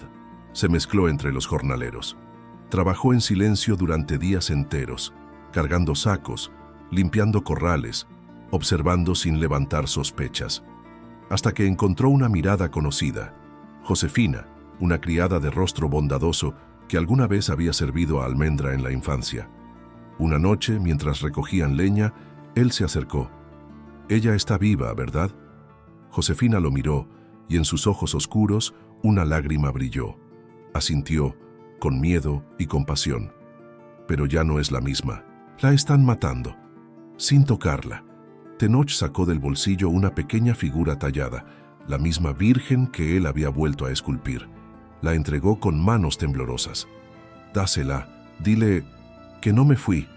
Se mezcló entre los jornaleros. Trabajó en silencio durante días enteros, cargando sacos, limpiando corrales, observando sin levantar sospechas, hasta que encontró una mirada conocida. Josefina, una criada de rostro bondadoso que alguna vez había servido a Almendra en la infancia. Una noche, mientras recogían leña, él se acercó. «Ella está viva, ¿verdad?». Josefina lo miró, y en sus ojos oscuros una lágrima brilló. Asintió, con miedo y compasión. «Pero ya no es la misma. La están matando». Sin tocarla, Tenoch sacó del bolsillo una pequeña figura tallada, la misma virgen que él había vuelto a esculpir. La entregó con manos temblorosas. «Dásela, dile que no me fui».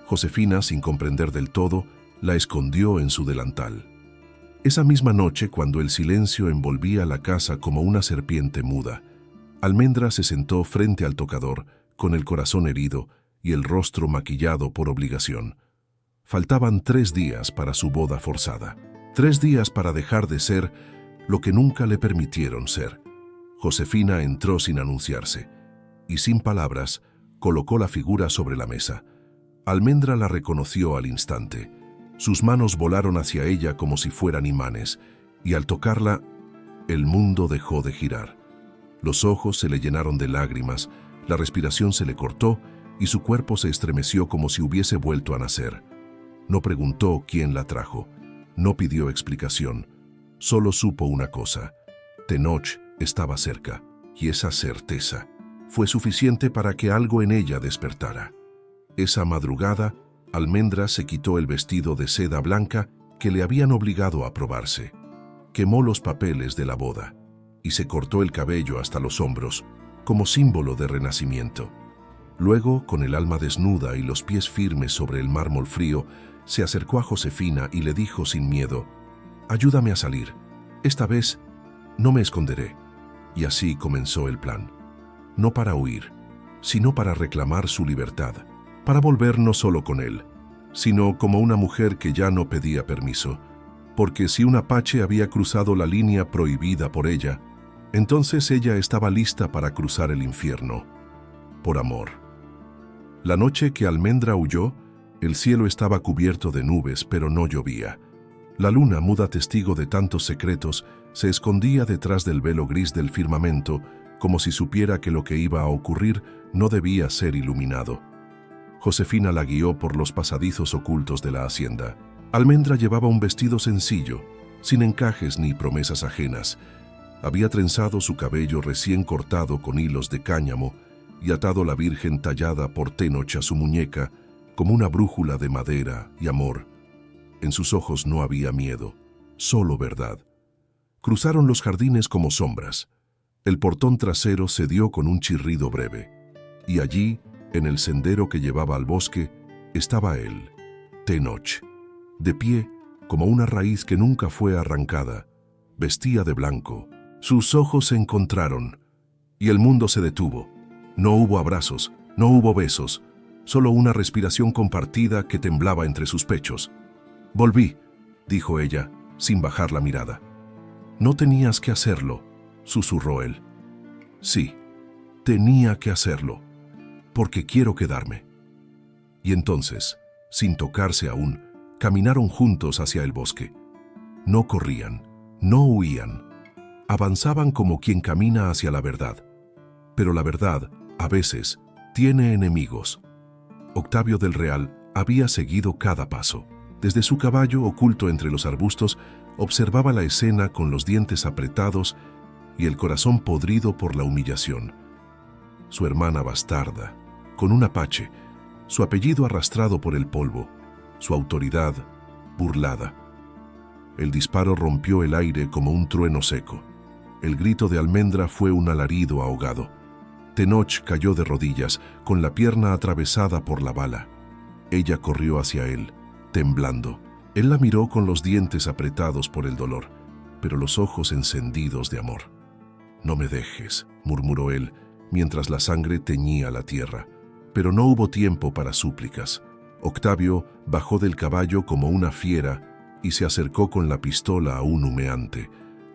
Josefina, sin comprender del todo, la escondió en su delantal. Esa misma noche, cuando el silencio envolvía la casa como una serpiente muda, Almendra se sentó frente al tocador, con el corazón herido y el rostro maquillado por obligación. Faltaban 3 días para su boda forzada. 3 días para dejar de ser lo que nunca le permitieron ser. Josefina entró sin anunciarse, y sin palabras, colocó la figura sobre la mesa. Almendra la reconoció al instante. Sus manos volaron hacia ella como si fueran imanes, y al tocarla, el mundo dejó de girar. Los ojos se le llenaron de lágrimas, la respiración se le cortó y su cuerpo se estremeció como si hubiese vuelto a nacer. No preguntó quién la trajo, no pidió explicación, solo supo una cosa: Tenoch estaba cerca, y esa certeza fue suficiente para que algo en ella despertara. Esa madrugada, Almendra se quitó el vestido de seda blanca que le habían obligado a probarse. Quemó los papeles de la boda y se cortó el cabello hasta los hombros, como símbolo de renacimiento. Luego, con el alma desnuda y los pies firmes sobre el mármol frío, se acercó a Josefina y le dijo sin miedo: ayúdame a salir. Esta vez no me esconderé. Y así comenzó el plan. No para huir, sino para reclamar su libertad, para volver no solo con él, sino como una mujer que ya no pedía permiso, porque si un apache había cruzado la línea prohibida por ella, entonces ella estaba lista para cruzar el infierno, por amor. La noche que Almendra huyó, el cielo estaba cubierto de nubes, pero no llovía. La luna, muda testigo de tantos secretos, se escondía detrás del velo gris del firmamento, como si supiera que lo que iba a ocurrir no debía ser iluminado. Josefina la guió por los pasadizos ocultos de la hacienda. Almendra llevaba un vestido sencillo, sin encajes ni promesas ajenas. Había trenzado su cabello recién cortado con hilos de cáñamo y atado la Virgen tallada por Tenoch a su muñeca como una brújula de madera y amor. En sus ojos no había miedo, solo verdad. Cruzaron los jardines como sombras. El portón trasero cedió con un chirrido breve, y allí, en el sendero que llevaba al bosque, estaba él, Tenoch, de pie como una raíz que nunca fue arrancada. Vestía de blanco. Sus ojos se encontraron, y el mundo se detuvo. No hubo abrazos, no hubo besos, solo una respiración compartida que temblaba entre sus pechos. «Volví», dijo ella, sin bajar la mirada. «No tenías que hacerlo», susurró él. «Sí, tenía que hacerlo, porque quiero quedarme». Y entonces, sin tocarse aún, caminaron juntos hacia el bosque. No corrían, no huían. Avanzaban como quien camina hacia la verdad. Pero la verdad, a veces, tiene enemigos. Octavio del Real había seguido cada paso. Desde su caballo, oculto entre los arbustos, observaba la escena con los dientes apretados y el corazón podrido por la humillación. Su hermana bastarda, con un apache, su apellido arrastrado por el polvo, su autoridad burlada. El disparo rompió el aire como un trueno seco. El grito de Almendra fue un alarido ahogado. Tenoch cayó de rodillas, con la pierna atravesada por la bala. Ella corrió hacia él, temblando. Él la miró con los dientes apretados por el dolor, pero los ojos encendidos de amor. «No me dejes», murmuró él, mientras la sangre teñía la tierra. Pero no hubo tiempo para súplicas. Octavio bajó del caballo como una fiera y se acercó con la pistola aún humeante,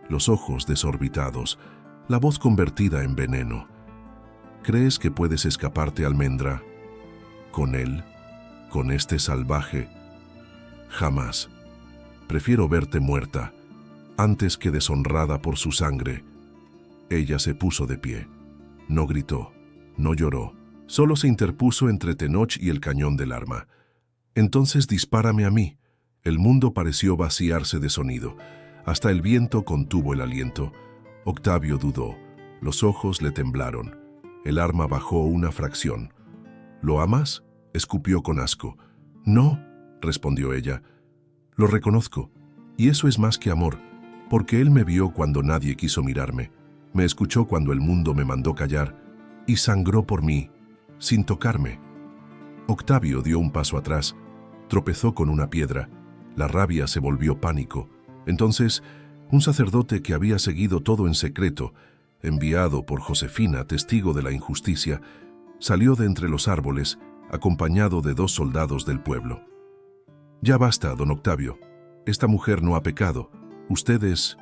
los ojos desorbitados, la voz convertida en veneno. «¿Crees que puedes escaparte, Almendra? ¿Con él? ¿Con este salvaje? Jamás. Prefiero verte muerta, antes que deshonrada por su sangre». Ella se puso de pie. No gritó, no lloró, solo se interpuso entre Tenoch y el cañón del arma. «Entonces dispárame a mí». El mundo pareció vaciarse de sonido. Hasta el viento contuvo el aliento. Octavio dudó. Los ojos le temblaron. El arma bajó una fracción. «¿Lo amas?», escupió con asco. «No», respondió ella. «Lo reconozco. Y eso es más que amor, porque él me vio cuando nadie quiso mirarme. Me escuchó cuando el mundo me mandó callar y sangró por mí, sin tocarme». Octavio dio un paso atrás, tropezó con una piedra. La rabia se volvió pánico. Entonces, un sacerdote que había seguido todo en secreto, enviado por Josefina, testigo de la injusticia, salió de entre los árboles, acompañado de 2 soldados del pueblo. «Ya basta, don Octavio. Esta mujer no ha pecado. Ustedes...»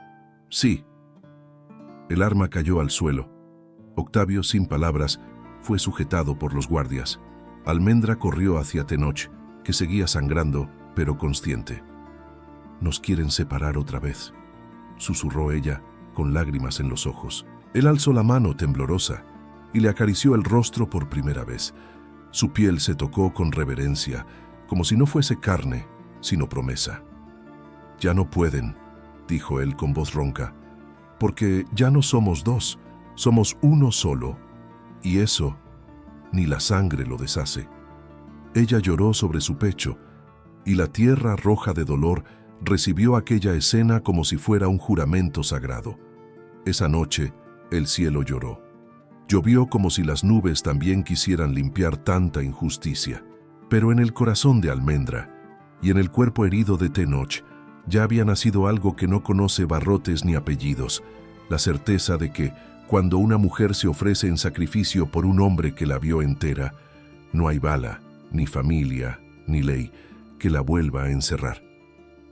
«Sí». El arma cayó al suelo. Octavio, sin palabras, fue sujetado por los guardias. Almendra corrió hacia Tenoch, que seguía sangrando, pero consciente. «Nos quieren separar otra vez», susurró ella, con lágrimas en los ojos. Él alzó la mano temblorosa y le acarició el rostro por primera vez. Su piel se tocó con reverencia, como si no fuese carne, sino promesa. «Ya no pueden», dijo él con voz ronca, «porque ya no somos 2, somos uno solo, y eso ni la sangre lo deshace». Ella lloró sobre su pecho, y la tierra roja de dolor recibió aquella escena como si fuera un juramento sagrado. Esa noche, el cielo lloró. Llovió como si las nubes también quisieran limpiar tanta injusticia. Pero en el corazón de Almendra y en el cuerpo herido de Tenoch Ya había nacido algo que no conoce barrotes ni apellidos, la certeza de que, cuando una mujer se ofrece en sacrificio por un hombre que la vio entera, no hay bala, ni familia, ni ley que la vuelva a encerrar.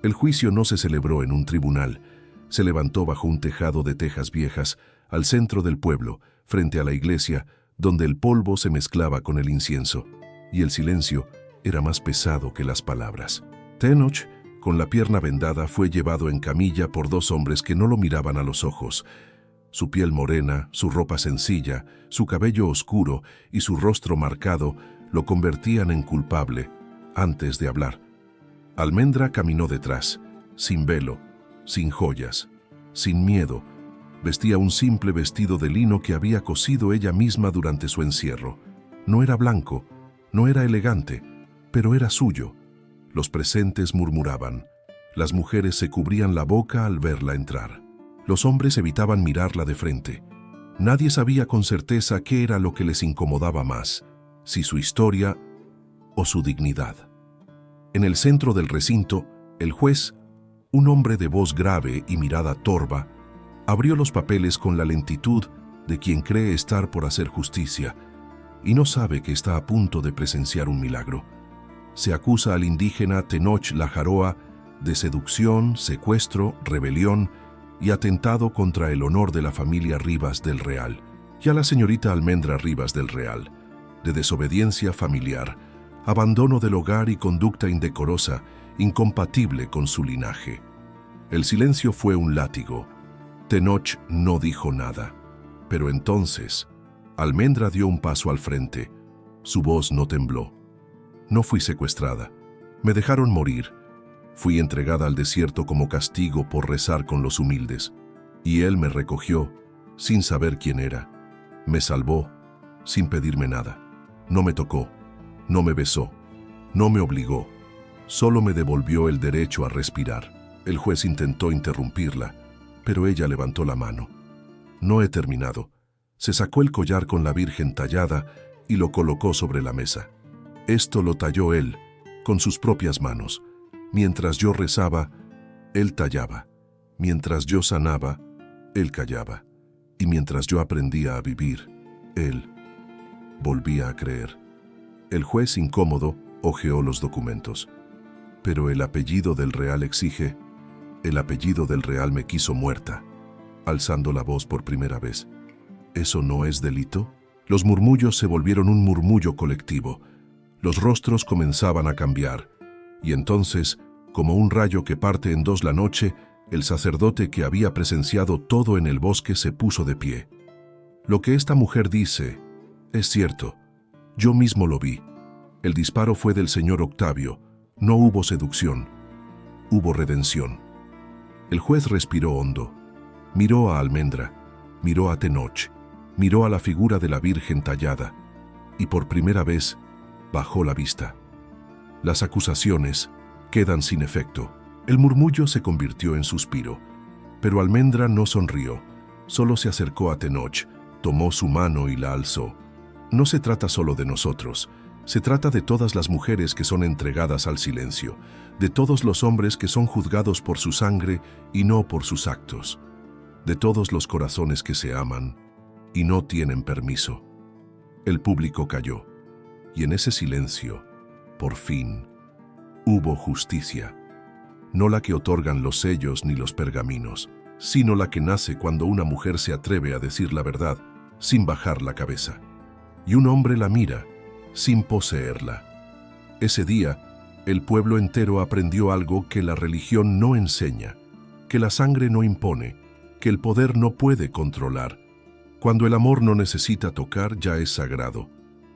El juicio no se celebró en un tribunal, se levantó bajo un tejado de tejas viejas, al centro del pueblo, frente a la iglesia, donde el polvo se mezclaba con el incienso, y el silencio era más pesado que las palabras. Tenoch, con la pierna vendada, fue llevado en camilla por dos hombres que no lo miraban a los ojos. Su piel morena, su ropa sencilla, su cabello oscuro y su rostro marcado lo convertían en culpable antes de hablar. Almendra caminó detrás, sin velo, sin joyas, sin miedo. Vestía un simple vestido de lino que había cosido ella misma durante su encierro. No era blanco, no era elegante, pero era suyo. Los presentes murmuraban. Las mujeres se cubrían la boca al verla entrar. Los hombres evitaban mirarla de frente. Nadie sabía con certeza qué era lo que les incomodaba más, si su historia o su dignidad. En el centro del recinto, el juez, un hombre de voz grave y mirada torva, abrió los papeles con la lentitud de quien cree estar por hacer justicia y no sabe que está a punto de presenciar un milagro. Se acusa al indígena Tenoch Lajaroa de seducción, secuestro, rebelión y atentado contra el honor de la familia Rivas del Real, y a la señorita Almendra Rivas del Real, de desobediencia familiar, abandono del hogar y conducta indecorosa, incompatible con su linaje. El silencio fue un látigo. Tenoch no dijo nada, pero entonces Almendra dio un paso al frente. Su voz no tembló. No fui secuestrada. Me dejaron morir. Fui entregada al desierto como castigo por rezar con los humildes. Y él me recogió, sin saber quién era. Me salvó, sin pedirme nada. No me tocó, no me besó, no me obligó. Solo me devolvió el derecho a respirar. El juez intentó interrumpirla, pero ella levantó la mano. No he terminado. Se sacó el collar con la Virgen tallada y lo colocó sobre la mesa. Esto lo talló él, con sus propias manos. Mientras yo rezaba, él tallaba. Mientras yo sanaba, él callaba. Y mientras yo aprendía a vivir, él volvía a creer. El juez, incómodo, hojeó los documentos. Pero el apellido del Real exige. El apellido del Real me quiso muerta, alzando la voz por primera vez. ¿Eso no es delito? Los murmullos se volvieron un murmullo colectivo. Los rostros comenzaban a cambiar. Y entonces, como un rayo que parte en dos la noche, el sacerdote que había presenciado todo en el bosque se puso de pie. Lo que esta mujer dice es cierto. Yo mismo lo vi. El disparo fue del señor Octavio. No hubo seducción. Hubo redención. El juez respiró hondo. Miró a Almendra. Miró a Tenoch. Miró a la figura de la Virgen tallada. Y por primera vez, bajó la vista. Las acusaciones quedan sin efecto. El murmullo se convirtió en suspiro. Pero Almendra no sonrió. Solo se acercó a Tenoch, tomó su mano y la alzó. No se trata solo de nosotros. Se trata de todas las mujeres que son entregadas al silencio, de todos los hombres que son juzgados por su sangre y no por sus actos, de todos los corazones que se aman y no tienen permiso. El público calló, y en ese silencio, por fin, hubo justicia. No la que otorgan los sellos ni los pergaminos, sino la que nace cuando una mujer se atreve a decir la verdad sin bajar la cabeza. Y un hombre la mira, sin poseerla. Ese día, el pueblo entero aprendió algo que la religión no enseña, que la sangre no impone, que el poder no puede controlar. Cuando el amor no necesita tocar, ya es sagrado.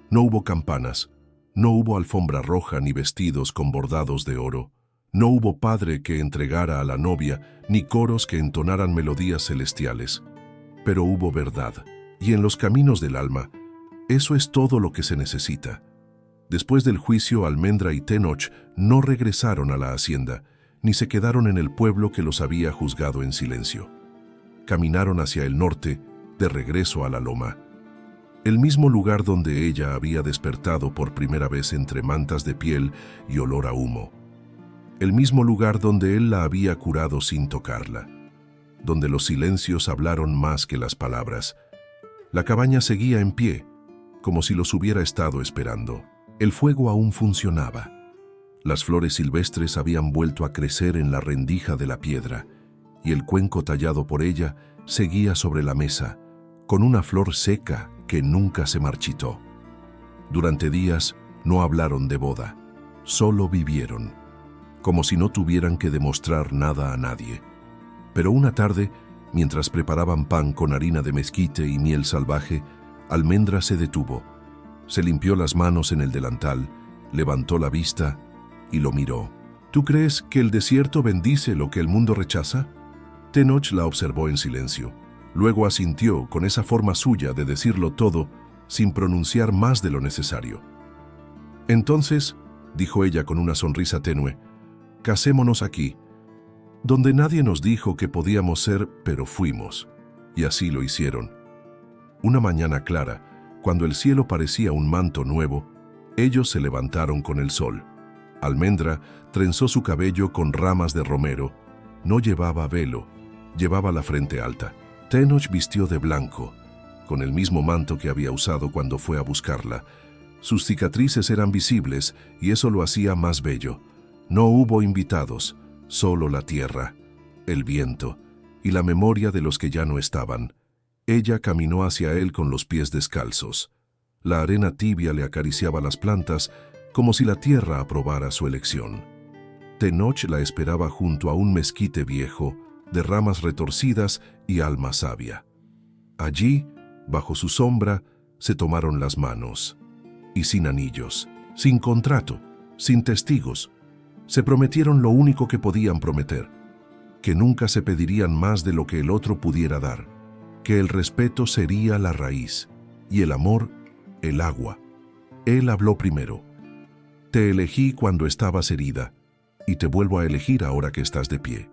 No hubo campanas, no hubo alfombra roja ni vestidos con bordados de oro. No hubo padre que entregara a la novia, ni coros que entonaran melodías celestiales. Pero hubo verdad, y en los caminos del alma, eso es todo lo que se necesita. Después del juicio, Almendra y Tenoch no regresaron a la hacienda, ni se quedaron en el pueblo que los había juzgado en silencio. Caminaron hacia el norte, de regreso a la loma. El mismo lugar donde ella había despertado por primera vez entre mantas de piel y olor a humo. el mismo lugar donde él la había curado sin tocarla, donde los silencios hablaron más que las palabras. La cabaña seguía en pie, como si los hubiera estado esperando. El fuego aún funcionaba. Las flores silvestres habían vuelto a crecer en la rendija de la piedra, y el cuenco tallado por ella seguía sobre la mesa, con una flor seca que nunca se marchitó. Durante días no hablaron de boda, solo vivieron, como si no tuvieran que demostrar nada a nadie. Pero una tarde, mientras preparaban pan con harina de mezquite y miel salvaje, Almendra se detuvo, se limpió las manos en el delantal, levantó la vista y lo miró. ¿Tú crees que el desierto bendice lo que el mundo rechaza? Tenoch la observó en silencio. Luego asintió con esa forma suya de decirlo todo sin pronunciar más de lo necesario. Entonces, dijo ella con una sonrisa tenue, casémonos aquí, donde nadie nos dijo que podíamos ser, pero fuimos. Y así lo hicieron. Una mañana clara, cuando el cielo parecía un manto nuevo, ellos se levantaron con el sol. Almendra trenzó su cabello con ramas de romero. No llevaba velo, llevaba la frente alta. Tenoch vistió de blanco, con el mismo manto que había usado cuando fue a buscarla. Sus cicatrices eran visibles y eso lo hacía más bello. No hubo invitados, solo la tierra, el viento y la memoria de los que ya no estaban. Ella caminó hacia él con los pies descalzos. La arena tibia le acariciaba las plantas como si la tierra aprobara su elección. Tenoch la esperaba junto a un mezquite viejo, de ramas retorcidas y alma sabia. Allí, bajo su sombra, se tomaron las manos. Y sin anillos, sin contrato, sin testigos, se prometieron lo único que podían prometer, que nunca se pedirían más de lo que el otro pudiera dar, que el respeto sería la raíz y el amor, el agua. Él habló primero. Te elegí cuando estabas herida y te vuelvo a elegir ahora que estás de pie.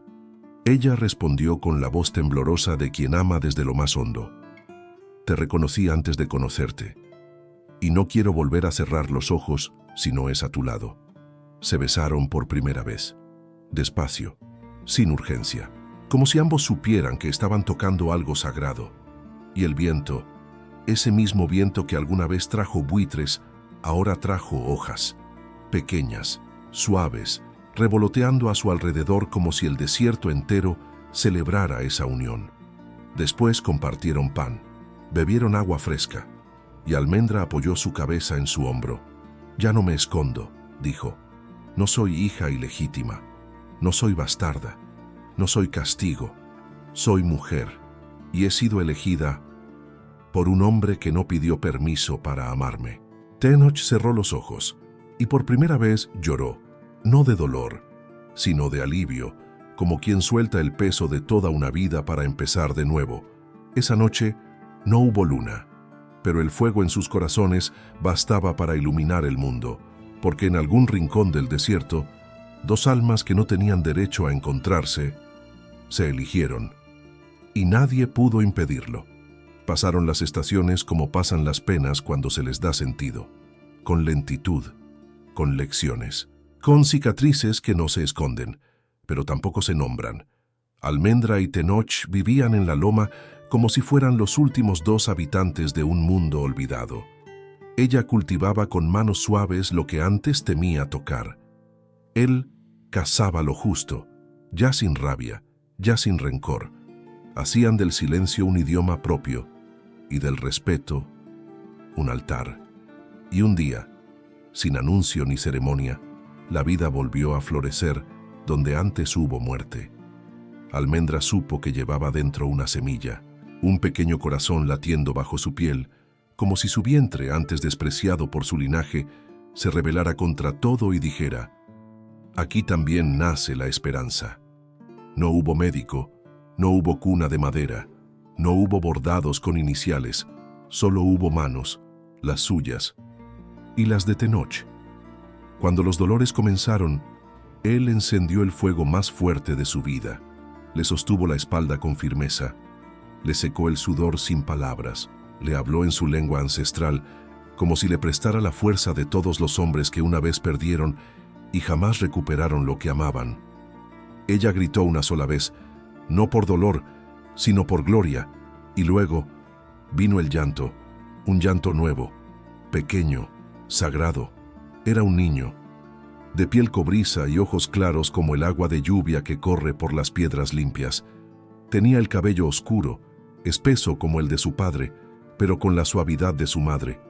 Ella respondió con la voz temblorosa de quien ama desde lo más hondo. Te reconocí antes de conocerte y no quiero volver a cerrar los ojos si no es a tu lado. Se besaron por primera vez, despacio, sin urgencia, como si ambos supieran que estaban tocando algo sagrado. Y el viento, ese mismo viento que alguna vez trajo buitres, ahora trajo hojas, pequeñas, suaves, revoloteando a su alrededor como si el desierto entero celebrara esa unión. Después compartieron pan, bebieron agua fresca, y Almendra apoyó su cabeza en su hombro. Ya no me escondo, dijo. No soy hija ilegítima, no soy bastarda, no soy castigo, soy mujer, y he sido elegida por un hombre que no pidió permiso para amarme. Tenoch cerró los ojos, y por primera vez lloró, no de dolor, sino de alivio, como quien suelta el peso de toda una vida para empezar de nuevo. Esa noche no hubo luna, pero el fuego en sus corazones bastaba para iluminar el mundo, porque en algún rincón del desierto, dos almas que no tenían derecho a encontrarse, se eligieron, y nadie pudo impedirlo. Pasaron las estaciones como pasan las penas cuando se les da sentido, con lentitud, con lecciones, con cicatrices que no se esconden, pero tampoco se nombran. Almendra y Tenoch vivían en la loma como si fueran los últimos dos habitantes de un mundo olvidado. Ella cultivaba con manos suaves lo que antes temía tocar. Él cazaba lo justo, ya sin rabia, ya sin rencor. Hacían del silencio un idioma propio y del respeto un altar. Y un día, sin anuncio ni ceremonia, la vida volvió a florecer donde antes hubo muerte. Almendra supo que llevaba dentro una semilla, un pequeño corazón latiendo bajo su piel, como si su vientre, antes despreciado por su linaje, se rebelara contra todo y dijera: aquí también nace la esperanza. No hubo médico, no hubo cuna de madera, no hubo bordados con iniciales, solo hubo manos, las suyas y las de Tenoch. Cuando los dolores comenzaron, él encendió el fuego más fuerte de su vida, le sostuvo la espalda con firmeza, le secó el sudor sin palabras, le habló en su lengua ancestral, como si le prestara la fuerza de todos los hombres que una vez perdieron y jamás recuperaron lo que amaban. Ella gritó una sola vez, no por dolor, sino por gloria, y luego vino el llanto, un llanto nuevo, pequeño, sagrado. Era un niño, de piel cobriza y ojos claros como el agua de lluvia que corre por las piedras limpias. Tenía el cabello oscuro, espeso como el de su padre, pero con la suavidad de su madre.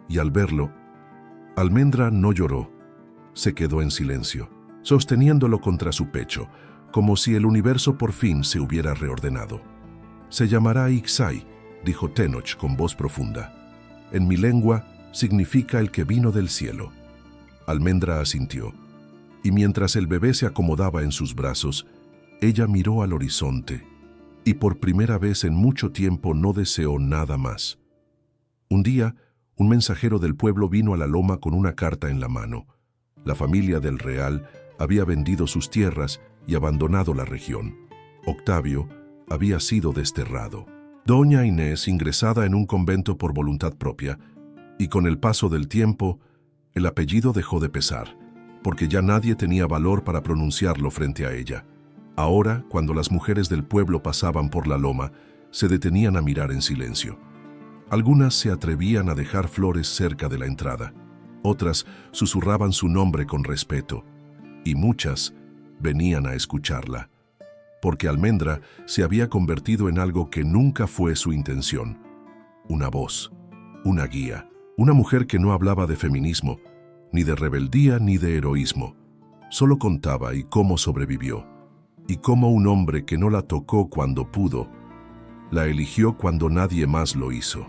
Y al verlo, Almendra no lloró, se quedó en silencio, sosteniéndolo contra su pecho, como si el universo por fin se hubiera reordenado. «Se llamará Iksai», dijo Tenoch con voz profunda. «En mi lengua significa el que vino del cielo». Almendra asintió, y mientras el bebé se acomodaba en sus brazos, ella miró al horizonte, y por primera vez en mucho tiempo no deseó nada más. Un día, un mensajero del pueblo vino a la loma con una carta en la mano. La familia del Real había vendido sus tierras y abandonado la región. Octavio había sido desterrado. Doña Inés, ingresada en un convento por voluntad propia, y con el paso del tiempo, el apellido dejó de pesar, porque ya nadie tenía valor para pronunciarlo frente a ella. Ahora, cuando las mujeres del pueblo pasaban por la loma, se detenían a mirar en silencio. Algunas se atrevían a dejar flores cerca de la entrada, otras susurraban su nombre con respeto, y muchas venían a escucharla, porque Almendra se había convertido en algo que nunca fue su intención: una voz, una guía. Una mujer que no hablaba de feminismo, ni de rebeldía ni de heroísmo. Solo contaba y cómo sobrevivió, y cómo un hombre que no la tocó cuando pudo, la eligió cuando nadie más lo hizo.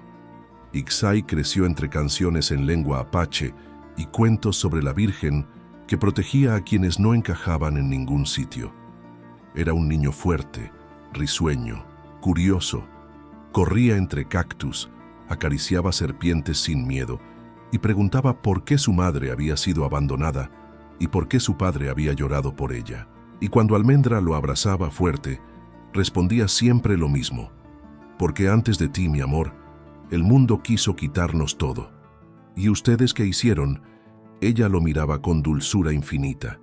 Iksai creció entre canciones en lengua apache y cuentos sobre la Virgen que protegía a quienes no encajaban en ningún sitio. Era un niño fuerte, risueño, curioso. Corría entre cactus, acariciaba serpientes sin miedo y preguntaba por qué su madre había sido abandonada y por qué su padre había llorado por ella. Y cuando Almendra lo abrazaba fuerte, respondía siempre lo mismo: porque antes de ti, mi amor, el mundo quiso quitarnos todo. ¿Y ustedes qué hicieron? Ella lo miraba con dulzura infinita.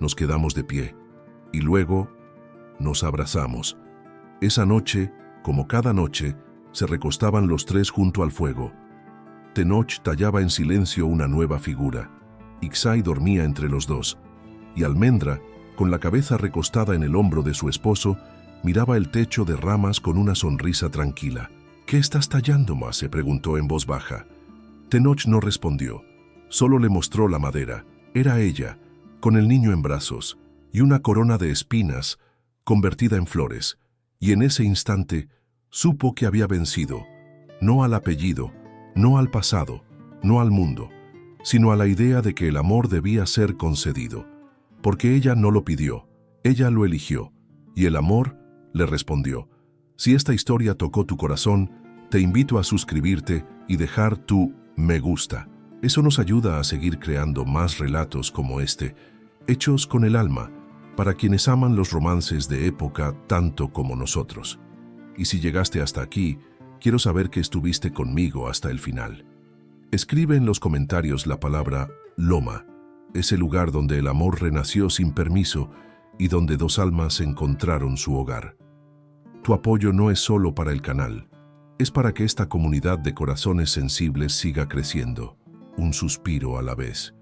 Nos quedamos de pie y luego nos abrazamos. Esa noche, como cada noche, se recostaban los tres junto al fuego. Tenoch tallaba en silencio una nueva figura. Iksai dormía entre los dos, y Almendra, con la cabeza recostada en el hombro de su esposo, miraba el techo de ramas con una sonrisa tranquila. «¿Qué estás tallando, ma?», se preguntó en voz baja. Tenoch no respondió, solo le mostró la madera. Era ella, con el niño en brazos, y una corona de espinas convertida en flores, y en ese instante supo que había vencido, no al apellido, no al pasado, no al mundo, sino a la idea de que el amor debía ser concedido, porque ella no lo pidió, ella lo eligió, y el amor le respondió. Si esta historia tocó tu corazón, te invito a suscribirte y dejar tu me gusta. Eso nos ayuda a seguir creando más relatos como este, hechos con el alma, para quienes aman los romances de época tanto como nosotros. Y si llegaste hasta aquí, quiero saber que estuviste conmigo hasta el final. Escribe en los comentarios la palabra Loma, ese lugar donde el amor renació sin permiso y donde dos almas encontraron su hogar. Tu apoyo no es solo para el canal, es para que esta comunidad de corazones sensibles siga creciendo, un suspiro a la vez.